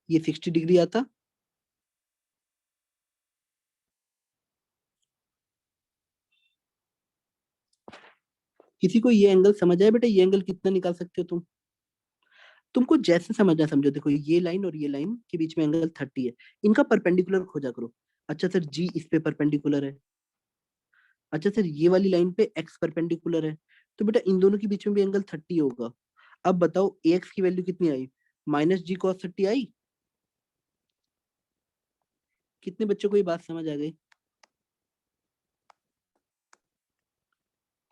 ये 60 डिग्री आता? किसी को ये एंगल समझ आया बेटा? ये एंगल कितना निकाल सकते हो तुम? तुमको जैसे समझना समझो। देखो ये लाइन और ये लाइन के बीच में एंगल 30 है, इनका परपेंडिकुलर खोजा करो। अच्छा सर जी इस पे परपेंडिकुलर है। अच्छा सर ये वाली लाइन पे एक्स परपेंडिकुलर है, तो बेटा इन दोनों के बीच में भी एंगल 30 होगा। अब बताओ ए एक्स की वैल्यू कितनी आई? -g cos 30 आई। कितने बच्चों को ये बात समझ आ गई?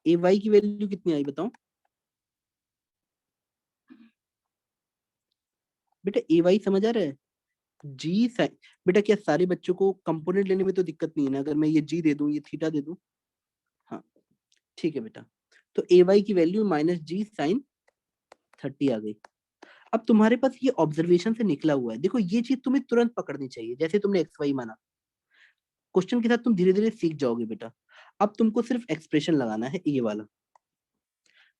ए वाई की वैल्यू कितनी आई बताओ? बेटा ए वाई समझ आ रहा है? जी साइन, बेटा क्या सारे बच्चों को कंपोनेंट लेने में तो दिक्कत नहीं है ना? अगर मैं ये जी दे दूं ये थीटा दे दूं। हाँ ठीक है बेटा। तो ए वाई की वैल्यू -g sin 30 आ गई। अब तुम्हारे पास ये ऑब्जर्वेशन से निकला हुआ है, देखो ये चीज तुम्हें तुरंत पकड़नी चाहिए। जैसे तुमने एक्स वाई माना, क्वेश्चन के साथ तुम धीरे धीरे सीख जाओगे बेटा। अब तुमको सिर्फ एक्सप्रेशन लगाना है ये वाला,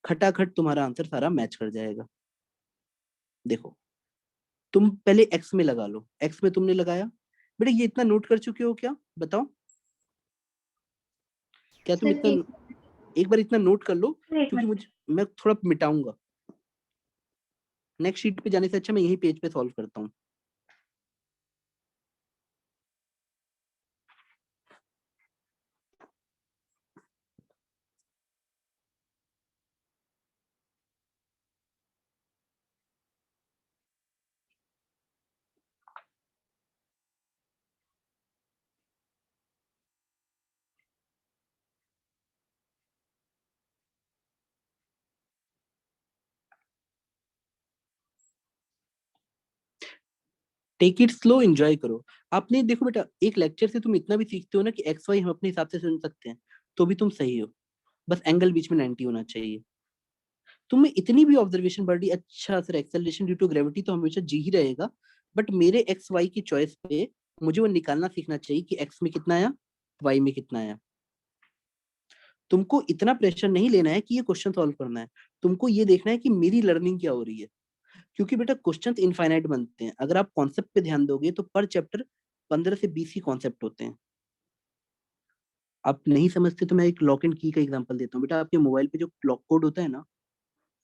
खटाखट तुम्हारा आंसर सारा मैच कर जाएगा। देखो तुम पहले एक्स में लगा लो, एक्स में तुमने लगाया। बेटा ये इतना नोट कर चुके हो क्या बताओ? क्या तुम सर इतना, एक एक बार इतना नोट कर लो, एक क्योंकि मिनट। मुझे मैं थोड़ा मिटाऊंगा। नेक्स्ट शीट पे जाने से अच्छा मैं यही पेज पे सॉल्व करता हूँ। टेक इट स्लो, एंजॉय करो। आपने देखो बेटा एक लेक्चर से तुम इतना भी सीखते हो ना कि एक्स वाई हम अपने हिसाब से चुन सकते हैं, तो भी तुम सही हो। बस एंगल बीच में 90 होना चाहिए। तुम्हें इतनी भी ऑब्जर्वेशन बढ़ रही, अच्छा sir acceleration due to gravity तो हमेशा जी ही रहेगा, बट मेरे एक्स वाई की चॉइस पे मुझे वो निकालना सीखना चाहिए कि एक्स में कितना आया, वाई में कितना आया। तुमको इतना प्रेशर नहीं लेना है कि ये क्वेश्चन सॉल्व करना है, तुमको ये देखना है कि मेरी लर्निंग क्या हो रही है। क्योंकि बेटा क्वेश्चंस इनफाइनाइट बनते हैं, अगर आप कॉन्सेप्ट पे ध्यान दोगे तो पर चैप्टर 15 से 20 ही कॉन्सेप्ट होते हैं। आप नहीं समझते तो मैं एक लॉक एंड की का एग्जांपल देता हूँ। बेटा आपके मोबाइल पे जो क्लॉक कोड होता है ना,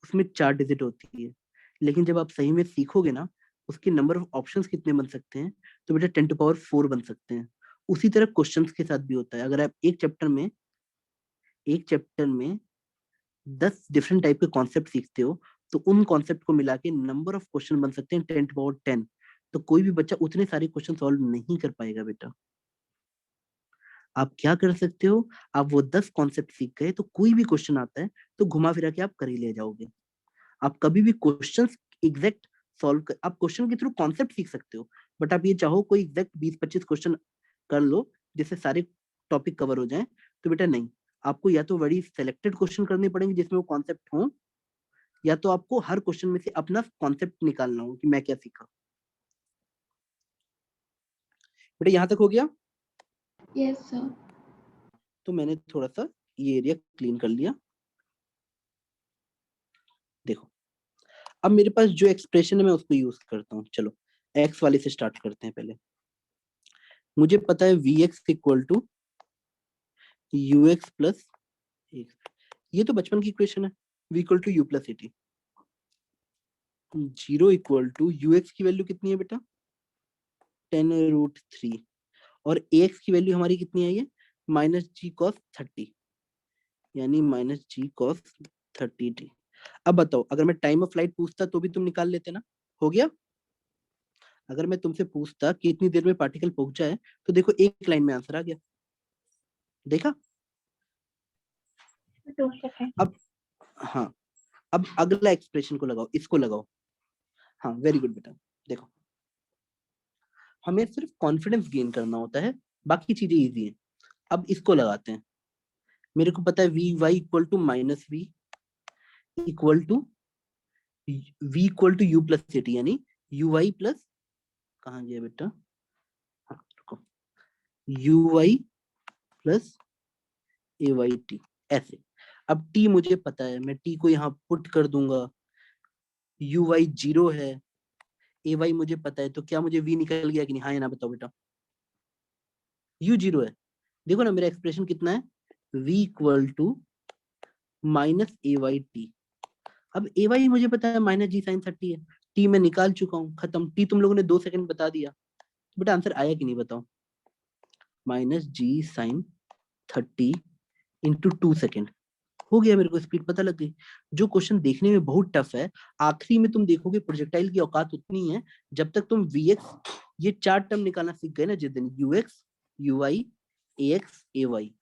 उसमें 4 डिजिट होती है, लेकिन जब आप सही में सीखोगे ना उसके नंबर ऑफ ऑप्शंस कितने बन सकते हैं, तो बेटा 10 to the power 4 बन सकते हैं। उसी तरह क्वेश्चंस के साथ भी होता है। अगर आप एक चैप्टर में 10 डिफरेंट टाइप के कॉन्सेप्ट सीखते हो, तो उन कॉन्सेप्ट को मिला के नंबर ऑफ क्वेश्चन बन सकते हैं 10 to the power 10। तो कोई भी बच्चा उतने सारे क्वेश्चन सॉल्व नहीं कर पाएगा बेटा। आप क्या कर सकते हो, आप वो 10 कॉन्सेप्ट सीख गए तो कोई भी क्वेश्चन आता है तो घुमा फिरा के आप कर ही ले जाओगे। आप कभी भी क्वेश्चन एग्जैक्ट सॉल्व कर, आप क्वेश्चन के थ्रू कॉन्सेप्ट सीख सकते हो, बट आप ये चाहो कोई एग्जैक्ट 20-25 क्वेश्चन कर लो जिससे सारे टॉपिक कवर हो जाए, तो बेटा नहीं। आपको या तो बड़ी सेलेक्टेड क्वेश्चन करने पड़ेंगे जिसमें वो कॉन्सेप्ट हो, या तो आपको हर क्वेश्चन में से अपना कॉन्सेप्ट निकालना हो कि मैं क्या सीखा। बेटा यहाँ तक हो गया। Yes sir. तो मैंने थोड़ा सा ये एरिया क्लीन कर लिया। देखो अब मेरे पास जो एक्सप्रेशन है मैं उसको यूज करता हूँ। चलो एक्स वाले से स्टार्ट करते हैं। पहले मुझे पता है v x equal to u x plus, ये तो बचपन की इक्वेशन है, v equal to u plus a t. 0 equal to u x की वैल्यू कितनी है बेटा, 10√3, और ए एक्स की वैल्यू हमारी कितनी आई है, -g cos 30, यानी -g cos 30t। अब बताओ अगर मैं टाइम ऑफ फ्लाइट पूछता तो भी तुम निकाल लेते ना, हो गया। अगर मैं तुमसे पूछता कि इतनी देर में पार्टिकल पहुंचा है, तो देखो एक लाइन में आंसर आ गया, देखा। 2 सेकेंड। अब हाँ, अब अगला एक्सप्रेशन को लगाओ, इसको लगाओ। हाँ वेरी गुड बेटा। देखो हमें सिर्फ कॉन्फिडेंस गेन करना होता है, बाकी चीजें इजी है। अब इसको लगाते हैं। मेरे को पता है v y equal to -v equal to v equal to u plus a t, यानी यू वाई प्लस, कहाँ गया बेटा, हाँ रुको, u y plus a y t, ऐसे। अब t मुझे पता है, मैं t को यहाँ पुट कर दूंगा, यू वाई 0 है, ए वाई मुझे पता है, तो क्या मुझे v निकल गया कि नहीं, हाँ या ना बताओ बेटा। u 0 है, देखो ना मेरा एक्सप्रेशन कितना है, v equal to -ay t। अब ए वाई मुझे पता है -g sin 30 है, टी मैं निकाल चुका हूँ, खत्म। टी तुम लोगों ने 2 सेकंड बता दिया, बेटा आंसर आया कि नहीं बताओ, -g sin 30 × 2 सेकेंड। हो गया, मेरे को स्पीड पता लग गई। जो क्वेश्चन देखने में बहुत टफ है, आखिरी में तुम देखोगे प्रोजेक्टाइल की औकात उतनी है, जब तक तुम वी एक्स ये 4 टर्म निकालना सीख गए ना, जिस दिन u x u y a x a y,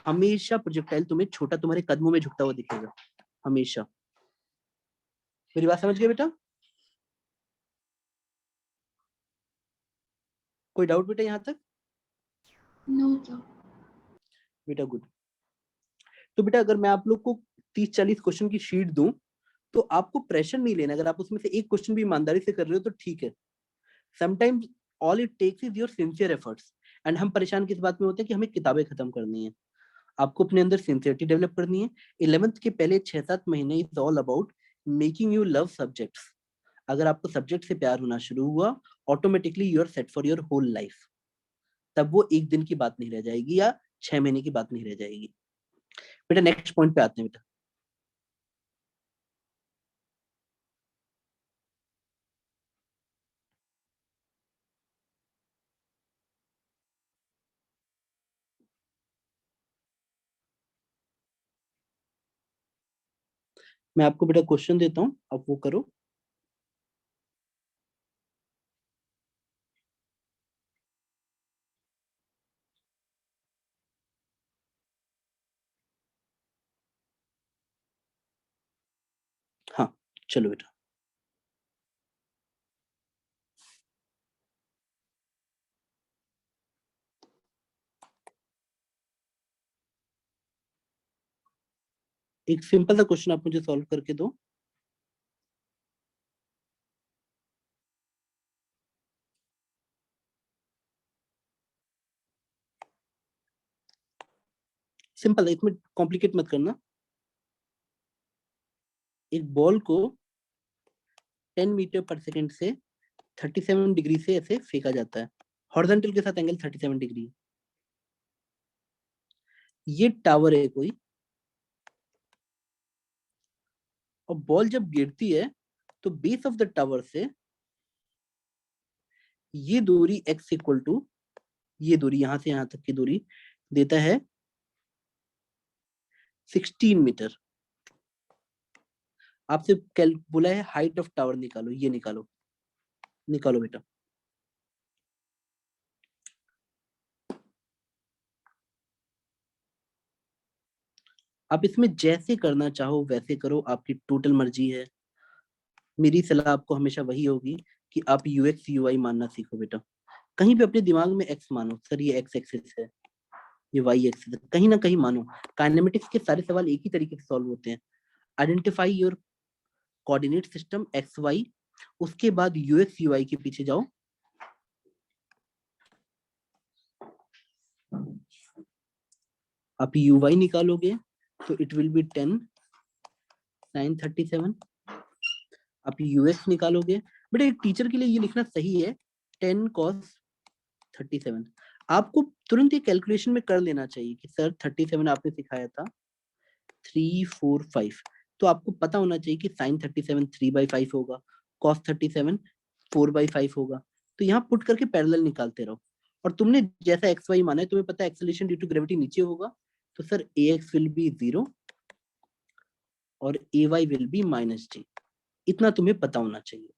हमेशा प्रोजेक्टाइल तुम्हें छोटा तुम्हारे कदमों में झुकता हुआ दिखेगा, हमेशा। मेरी बात समझ गए बेटा, कोई डाउट बेटा यहाँ तक। No sir. बेटा गुड। तो बेटा अगर मैं आप लोग को 30-40 क्वेश्चन की शीट दूं, तो आपको प्रेशर नहीं लेना। अगर आप उसमें से एक क्वेश्चन भी ईमानदारी से कर रहे हो तो ठीक है। Sometimes all it takes is your sincere efforts. And हम परेशान किस बात में होते हैं कि हमें किताबें खत्म करनी है। आपको अपने अंदर सिंसियरिटी डेवलप करनी है। 11th के पहले 6-7 महीने is all about making you love subjects. अगर आपको सब्जेक्ट से प्यार होना शुरू हुआ, automatically you are set for your whole life. तब वो एक दिन की बात नहीं रह जाएगी या 6 महीने की बात नहीं रह जाएगी। बेटा नेक्स्ट पॉइंट पे आते हैं बेटा। मैं आपको बेटा क्वेश्चन देता हूँ, आप वो करो। हाँ चलो बेटा। एक सिंपल सा क्वेश्चन आप मुझे सॉल्व करके दो। सिंपल है, इसमें कॉम्प्लिकेट मत करना। एक बॉल को 10 मीटर पर सेकंड से 37 डिग्री से ऐसे फेंका जाता है। हॉरिजॉन्टल के साथ एंगल 37 डिग्री। ये टावर है कोई, और बॉल जब गिरती है तो बेस ऑफ द टावर से ये दूरी x इक्वल टू, ये दूरी यहां से यहां तक की दूरी देता है 16 मीटर। आपसे बोला है हाइट ऑफ टावर निकालो, ये निकालो, निकालो बेटा। आप इसमें जैसे करना चाहो वैसे करो, आपकी टोटल मर्जी है। मेरी सलाह आपको हमेशा वही होगी कि आप यूएक्स यूआई मानना सीखो बेटा। कहीं पे अपने दिमाग में एक्स मानो, सर ये एक्स एक्सिस है, ये वाई एक्सिस है, कहीं ना कहीं मानो। काइनेमेटिक्स के सारे सवाल एक ही तरीके से सॉल्व होते हैं। Identify your coordinate system x y, उसके बाद यूएक्स यूआई के पीछे जाओ। आप यूवाई निकालोगे तो इट विल बी 10 sin 37। आप यूएक्स निकालोगे, बेटा एक टीचर के लिए ये लिखना सही है 10 cos 37। आपको तुरंत ये कैलकुलेशन में कर लेना चाहिए कि सर 37 आपने सिखाया था 3 4 5, तो आपको पता होना चाहिए कि sin 37 3/5 होगा, cos 37 4/5 होगा। तो यहाँ पुट करके पैरेलल निकालते रहो। और तुमने जैसा एक्स वाई माना है, तुम्हें पता है एक्सेलरेशन ड्यू टू ग्रेविटी नीचे होगा, तो सर ax विल बी 0 और ay विल बी -g। इतना तुम्हें पता होना चाहिए।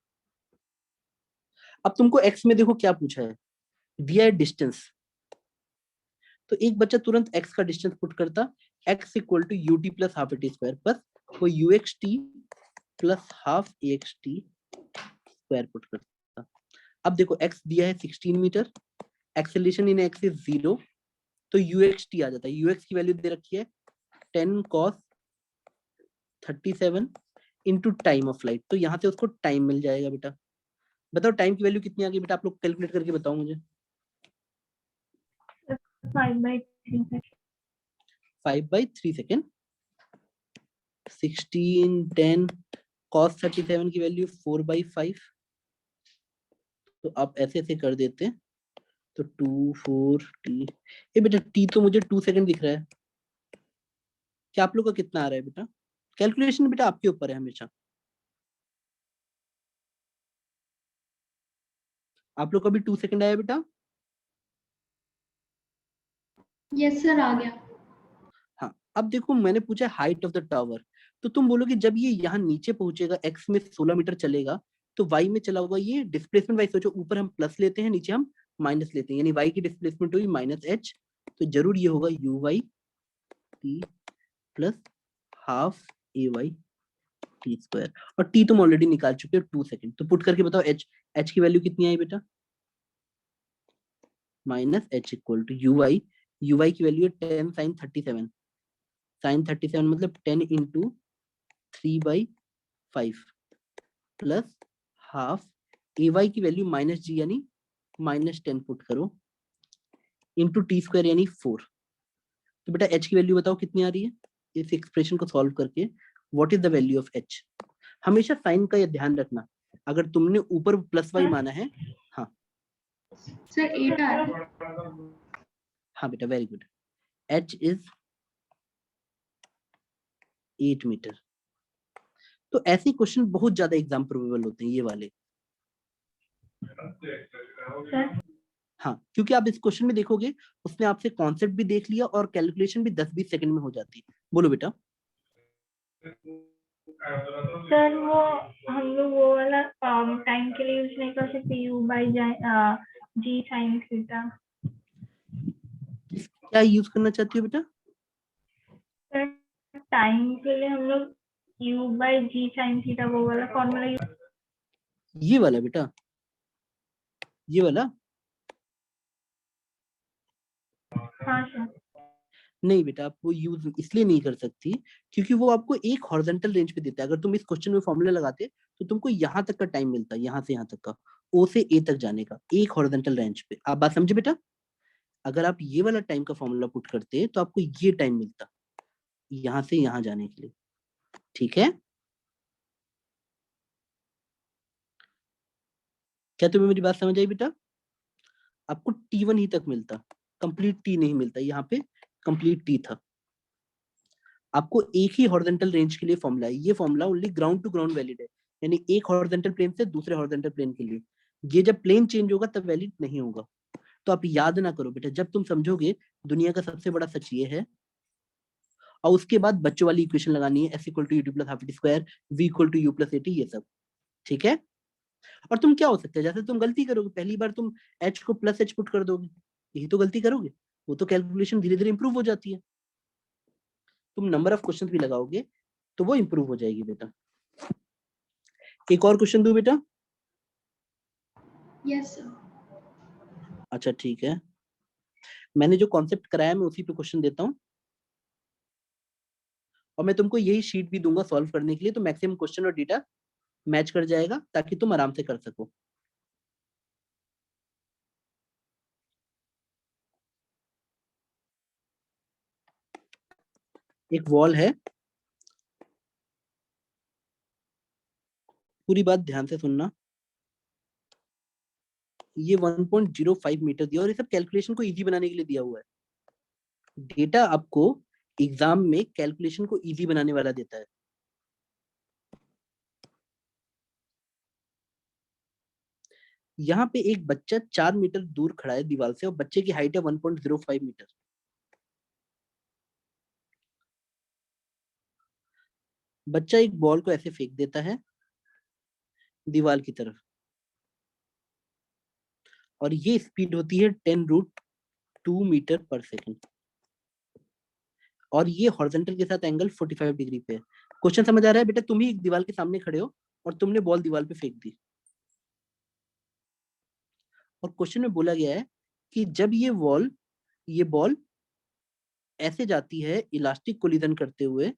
अब तुमको x में देखो क्या पूछा है, दिया है डिस्टेंस। तो एक बच्चा तुरंत x का डिस्टेंस पुट करता, x equal to u t plus half a t square, बस वो u x t plus half a x t square put करता। अब देखो x दिया है 16 metre, acceleration in x is 0, तो यू एक्स टी आ जाता है। यू एक्स की वैल्यू दे रखी है 10 cos 37 into time of flight, तो यहाँ से उसको टाइम मिल जाएगा बेटा। बताओ टाइम की वैल्यू कितनी आ गई बेटा, आप लोग कैलकुलेट करके बताओ मुझे। 5/3 5/3 सेकेंड। 16 10 cos 37 की वैल्यू 4/5। तो आप ऐसे ऐसे कर देते, तो 2 4 t, ये बेटा t तो मुझे 2 सेकंड दिख रहा है। क्या आप लोग का कितना आ रहा है बेटा? कैलकुलेशन बेटा आपके ऊपर है हमेशा। आप लोग का भी 2 सेकंड आया बेटा? यस सर आ गया। हाँ, अब देखो मैंने पूछा हाइट ऑफ द टावर, तो तुम बोलोगे जब ये यहाँ नीचे पहुंचेगा x में 16 मीटर चलेगा, तो y में चला होगा ये डिस्प्लेसमेंट वाइज। सोचो ऊपर हम प्लस लेते हैं, नीचे हम माइनस लेते हैं, यानी y की डिस्प्लेसमेंट हुई -h, तो जरूर ये होगा u y t plus half a y t square. और t तुम ऑलरेडी निकाल चुके हो 2 सेकंड, तो पुट करके बताओ h की वैल्यू कितनी आई बेटा? -h equal to u y की वैल्यू है 10 sin 37। sin 37 मतलब 10 into 3/5 plus half a y की वैल्यू -g यानी -10 पुट करो इंटू टी स्क्वायर यानी 4। तो बेटा h की वैल्यू बताओ कितनी आ रही है इस एक्सप्रेशन को सॉल्व करके। What is the value of h? हमेशा साइन का ये ध्यान रखना, अगर तुमने ऊपर प्लस वाई माना है। हाँ सर 8 आ रहा है। हाँ बेटा very good. h is 8 metre. तो ऐसे क्वेश्चन बहुत ज्यादा एग्जाम प्रोबेबल होते हैं ये वाले। सर हाँ, क्योंकि आप इस क्वेश्चन में देखोगे उसने आपसे कॉन्सेप्ट भी देख लिया और कैलकुलेशन भी 10-20 सेकंड में हो जाती है। बोलो बेटा। सर वो हम लोग वो वाला टाइम के लिए यूज नहीं कर सकते, u/g sin थीटा। क्या यूज करना चाहती हो बेटा? सर टाइम के लिए हम लोग u/g sin थीटा वो वाला फॉर्मूला यूज। ये वाला बेटा, ये वाला। हाँ सर। नहीं बेटा, आप वो यूज इसलिए नहीं कर सकती क्योंकि वो आपको एक हॉरिजॉन्टल रेंज पे देता है। अगर तुम इस क्वेश्चन में फॉर्मूला लगाते तो तुमको यहाँ तक का टाइम मिलता, यहाँ से यहाँ तक का, ओ से ए तक जाने का, एक हॉरिजॉन्टल रेंज पे। आप बात समझे बेटा? अगर आप ये वाला टाइम का फॉर्मूला पुट करते तो आपको ये टाइम मिलता यहाँ से यहाँ जाने के लिए। ठीक है, क्या तुम्हें मेरी बात समझ आई बेटा? आपको T1 ही तक मिलता, कंप्लीट T नहीं मिलता। यहाँ पे कंप्लीट T था। आपको एक ही हॉरिजॉन्टल रेंज के लिए फॉर्मूला है, ये formula only ground to ground valid है, यानी एक हॉरिजॉन्टल प्लेन से दूसरे हॉरिजॉन्टल प्लेन के लिए। ये जब प्लेन चेंज होगा तब वैलिड नहीं होगा। तो आप याद ना करो बेटा, जब तुम समझोगे दुनिया का सबसे बड़ा सच ये है, और उसके बाद बच्चों वाली इक्वेशन लगानी है, s equal to u plus half t square, v equal to u plus 80, ये सब। ठीक है, और तुम क्या हो सकता है, जैसे तुम गलती करोगे पहली बार तुम h को प्लस h पुट कर दोगे, यही तो गलती करोगे। वो तो कैलकुलेशन धीरे धीरे इंप्रूव हो जाती है। तुम नंबर ऑफ क्वेश्चन भी लगाओगे तो वो इंप्रूव हो जाएगी बेटा। एक और क्वेश्चन दो बेटा। Yes sir. अच्छा ठीक है, मैंने जो कॉन्सेप्ट कराया मैं उसी पे क्वेश्चन देता हूँ, और मैं तुमको यही शीट भी दूंगा सॉल्व करने के लिए, तो मैक्सिमम क्वेश्चन और डेटा मैच कर जाएगा ताकि तुम आराम से कर सको। एक वॉल है, पूरी बात ध्यान से सुनना। ये 1.05 मीटर दिया, और ये सब कैलकुलेशन को इजी बनाने के लिए दिया हुआ है। डेटा आपको एग्जाम में कैलकुलेशन को इजी बनाने वाला देता है। यहाँ पे एक बच्चा 4 मीटर दूर खड़ा है दीवार से, और बच्चे की हाइट है 1.05 मीटर। बच्चा एक बॉल को ऐसे फेंक देता है दीवार की तरफ, और ये स्पीड होती है 10√2 मीटर पर सेकंड, और ये हॉरिजॉन्टल के साथ एंगल 45 डिग्री पे है। क्वेश्चन समझ आ रहा है बेटा? तुम ही एक दीवार के सामने खड़े हो और तुमने बॉल दीवार पे फेंक दी, और क्वेश्चन में बोला गया है कि जब ये बॉल ऐसे जाती है इलास्टिक कोलिजन करते हुए,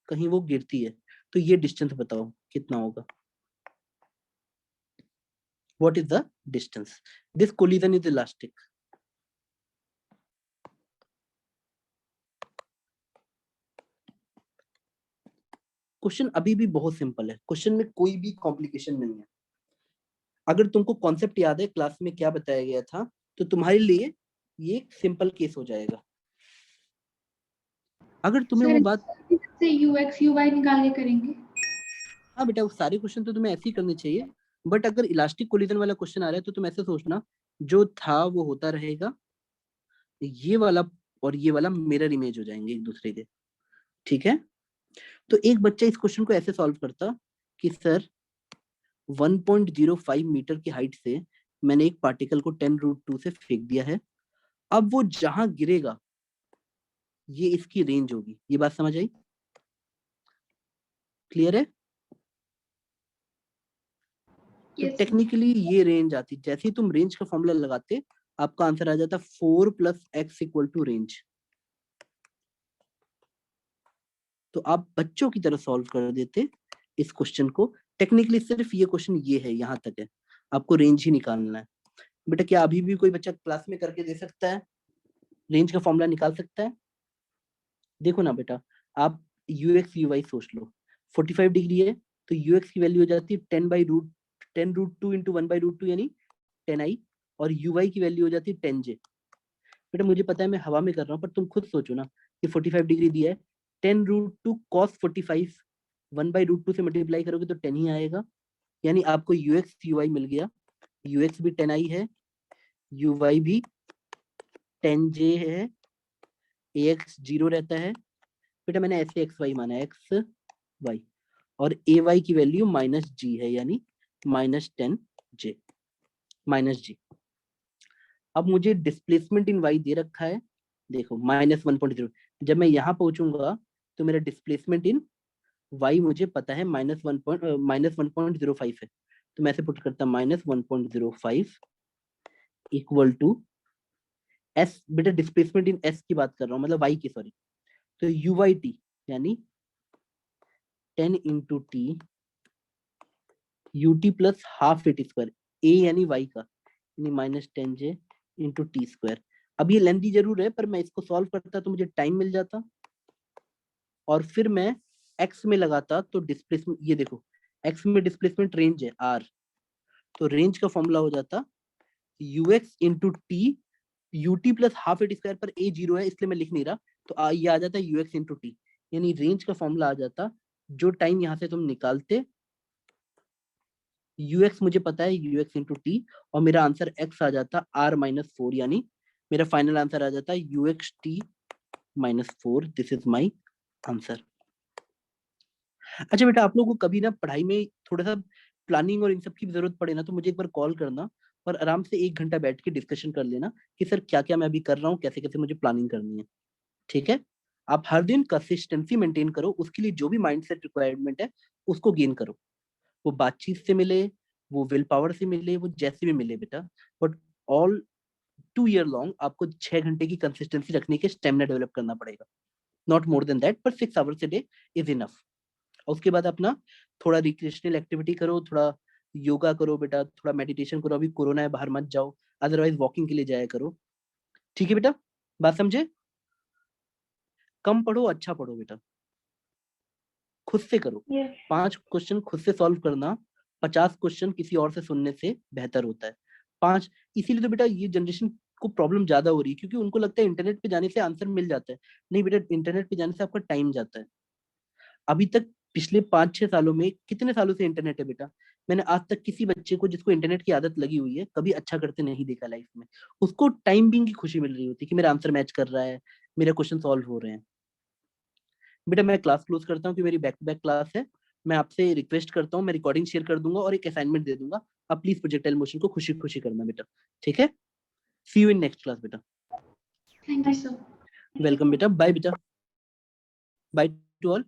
कहीं वो गिरती है, तो ये डिस्टेंस बताओ कितना होगा। What is the distance? This collision is elastic. Question अभी भी बहुत सिंपल है, क्वेश्चन में कोई भी कॉम्प्लिकेशन नहीं है। अगर तुमको कॉन्सेप्ट याद है क्लास में क्या बताया गया था, तो तुम्हारे लिए ये एक सिंपल केस हो जाएगा। अगर तुम्हें वो बात से ux uy निकाल के करेंगे। हाँ बेटा, वो सारे क्वेश्चन तो तुम्हें ऐसे ही करने चाहिए, बट अगर इलास्टिक कोलिजन वाला क्वेश्चन आ रहा है तो तुम ऐसे सोचना, जो था वो होता रहेगा, ये वाला और ये वाला मिरर इमेज हो जाएंगे एक दूसरे के। ठीक है, तो एक बच्चा इस क्वेश्चन को ऐसे सॉल्व करता कि सर 1.05 मीटर की हाइट से मैंने एक पार्टिकल को 10√2 से फेंक दिया है, अब वो जहां गिरेगा ये इसकी रेंज होगी। ये बात समझ आई? क्लियर है? तो Yes, sir. टेक्निकली ये रेंज आती, जैसे ही तुम रेंज का फॉर्मूला लगाते आपका आंसर आ जाता 4 + x = रेंज। तो आप बच्चों की तरह सॉल्व कर देते इस क्वेश्चन को। टेक्निकली सिर्फ ये क्वेश्चन ये है, यहाँ तक है, आपको रेंज ही निकालना है। बेटा क्या अभी भी कोई बच्चा क्लास में करके दे सकता है, रेंज का फॉर्मूला निकाल सकता है? देखो ना बेटा, आप यूएक्स यूवाई सोच लो, 45 डिग्री है तो यूएक्स की वैल्यू हो जाती है 10√2 इंटू 1/√2 यानी 10i, और यूवाई की वैल्यू हो जाती है 10j। बेटा मुझे पता है मैं हवा में कर रहा हूँ, पर तुम खुद सोचो ना कि 45 डिग्री दिया है, 10√2 cos 45 1/√2 से मल्टीप्लाई करोगे तो 10 ही आएगा, यानी आपको यूएक्स यूवाई मिल गया। यूएक्स भी 10i है, यूवाई भी 10j है, ax 0 रहता है। बेटा मैंने ऐसे एक्स वाई माना है, एक्स वाई, और ए वाई की वैल्यू -g है, यानी -10j -g। अब मुझे डिस्प्लेसमेंट इन वाई दे रखा है, देखो -1.0। जब मैं यहाँ पहुंचूंगा तो मेरा डिस्प्लेसमेंट इन वाई मुझे पता है -1.05 है, तो मैं ऐसे पुट करता -1.05 इक्वल टू एस बेटा डिस्प्लेसमेंट इन एस की बात कर रहा हूँ, मतलब वाई की, सॉरी। तो यू वाई टी यानी 10 into t u t plus half a t square, a यानी वाई का, यानी minus 10j into t square. अब ये लेंथी जरूर है, पर मैं इसको सॉल्व करता तो मुझे टाइम मिल जाता, और फिर मैं एक्स में लगाता तो डिस्प्लेसमेंट, ये देखो एक्स में डिस्प्लेसमेंट रेंज है आर, तो रेंज का फॉर्मूला हो जाता you x into t u t plus half a t square, पर ए 0 है इसलिए मैं लिख नहीं रहा, तो ये आ जाता है यू एक्स इंटू टी, यानी रेंज का फॉर्मूला आ जाता, जो टाइम यहाँ से तुम निकालते, यू एक्स मुझे पता है यू एक्स इंटू टी, और मेरा आंसर एक्स आ जाता R-4, यानी मेरा फाइनल आंसर आ जाता है u x T -4। This is my answer. अच्छा बेटा, आप लोगों को कभी ना पढ़ाई में थोड़ा सा प्लानिंग और इन सब की जरूरत पड़े ना, तो मुझे एक बार कॉल करना और आराम से 1 घंटा बैठ के डिस्कशन कर लेना कि सर क्या क्या मैं अभी कर रहा हूँ, कैसे कैसे मुझे प्लानिंग करनी है। ठीक है, आप हर दिन कंसिस्टेंसी मेंटेन करो, उसके लिए जो भी माइंडसेट रिक्वायरमेंट है उसको गेन करो, वो बातचीत से मिले, वो विल पावर से मिले, वो जैसे भी मिले बेटा, बट ऑल 2 ईयर लॉन्ग आपको 6 घंटे की कंसिस्टेंसी रखने के स्टेमिना डेवलप करना पड़ेगा, नॉट मोर देन दैट, पर 6 hours a day is enough. और उसके बाद अपना थोड़ा रिक्रिएशनल एक्टिविटी करो, थोड़ा योगा करो बेटा, थोड़ा मेडिटेशन करो, अभी कोरोना है बाहर मत जाओ, अदरवाइज वॉकिंग के लिए जाया करो। ठीक है बेटा, बात समझे? कम पढ़ो, अच्छा पढ़ो बेटा, खुद से करो। Yes. 5 क्वेश्चन खुद से सॉल्व करना 50 क्वेश्चन किसी और से सुनने से बेहतर होता है। 5, इसीलिए तो बेटा ये जनरेशन को प्रॉब्लम ज्यादा हो रही है, क्योंकि उनको लगता है इंटरनेट पे जाने से आंसर मिल जाता है। नहीं बेटा, इंटरनेट पे जाने से आपका टाइम जाता है। अभी तक पिछले 5-6 सालों में, कितने सालों से इंटरनेट है बेटा, मैंने आज तक किसी बच्चे को जिसको इंटरनेट की आदत लगी हुई है कभी अच्छा करते नहीं देखा लाइफ में। उसको टाइम बिंग की खुशी मिल रही होती है कि मेरा आंसर मैच कर रहा है, मेरे क्वेश्चन सॉल्व हो रहे हैं। बेटा मैं क्लास क्लोज करता हूँ कि मेरी बैक टू बैक क्लास है। मैं आपसे रिक्वेस्ट करता हूँ, मैं रिकॉर्डिंग शेयर कर दूंगा और एक असाइनमेंट दे दूंगा, आप प्लीज प्रोजेक्टाइल मोशन को खुशी खुशी करना बेटा। ठीक है, सी यू इन नेक्स्ट क्लास बेटा। Thank you sir. वेलकम बेटा, बाय बेटा, बाय टू ऑल।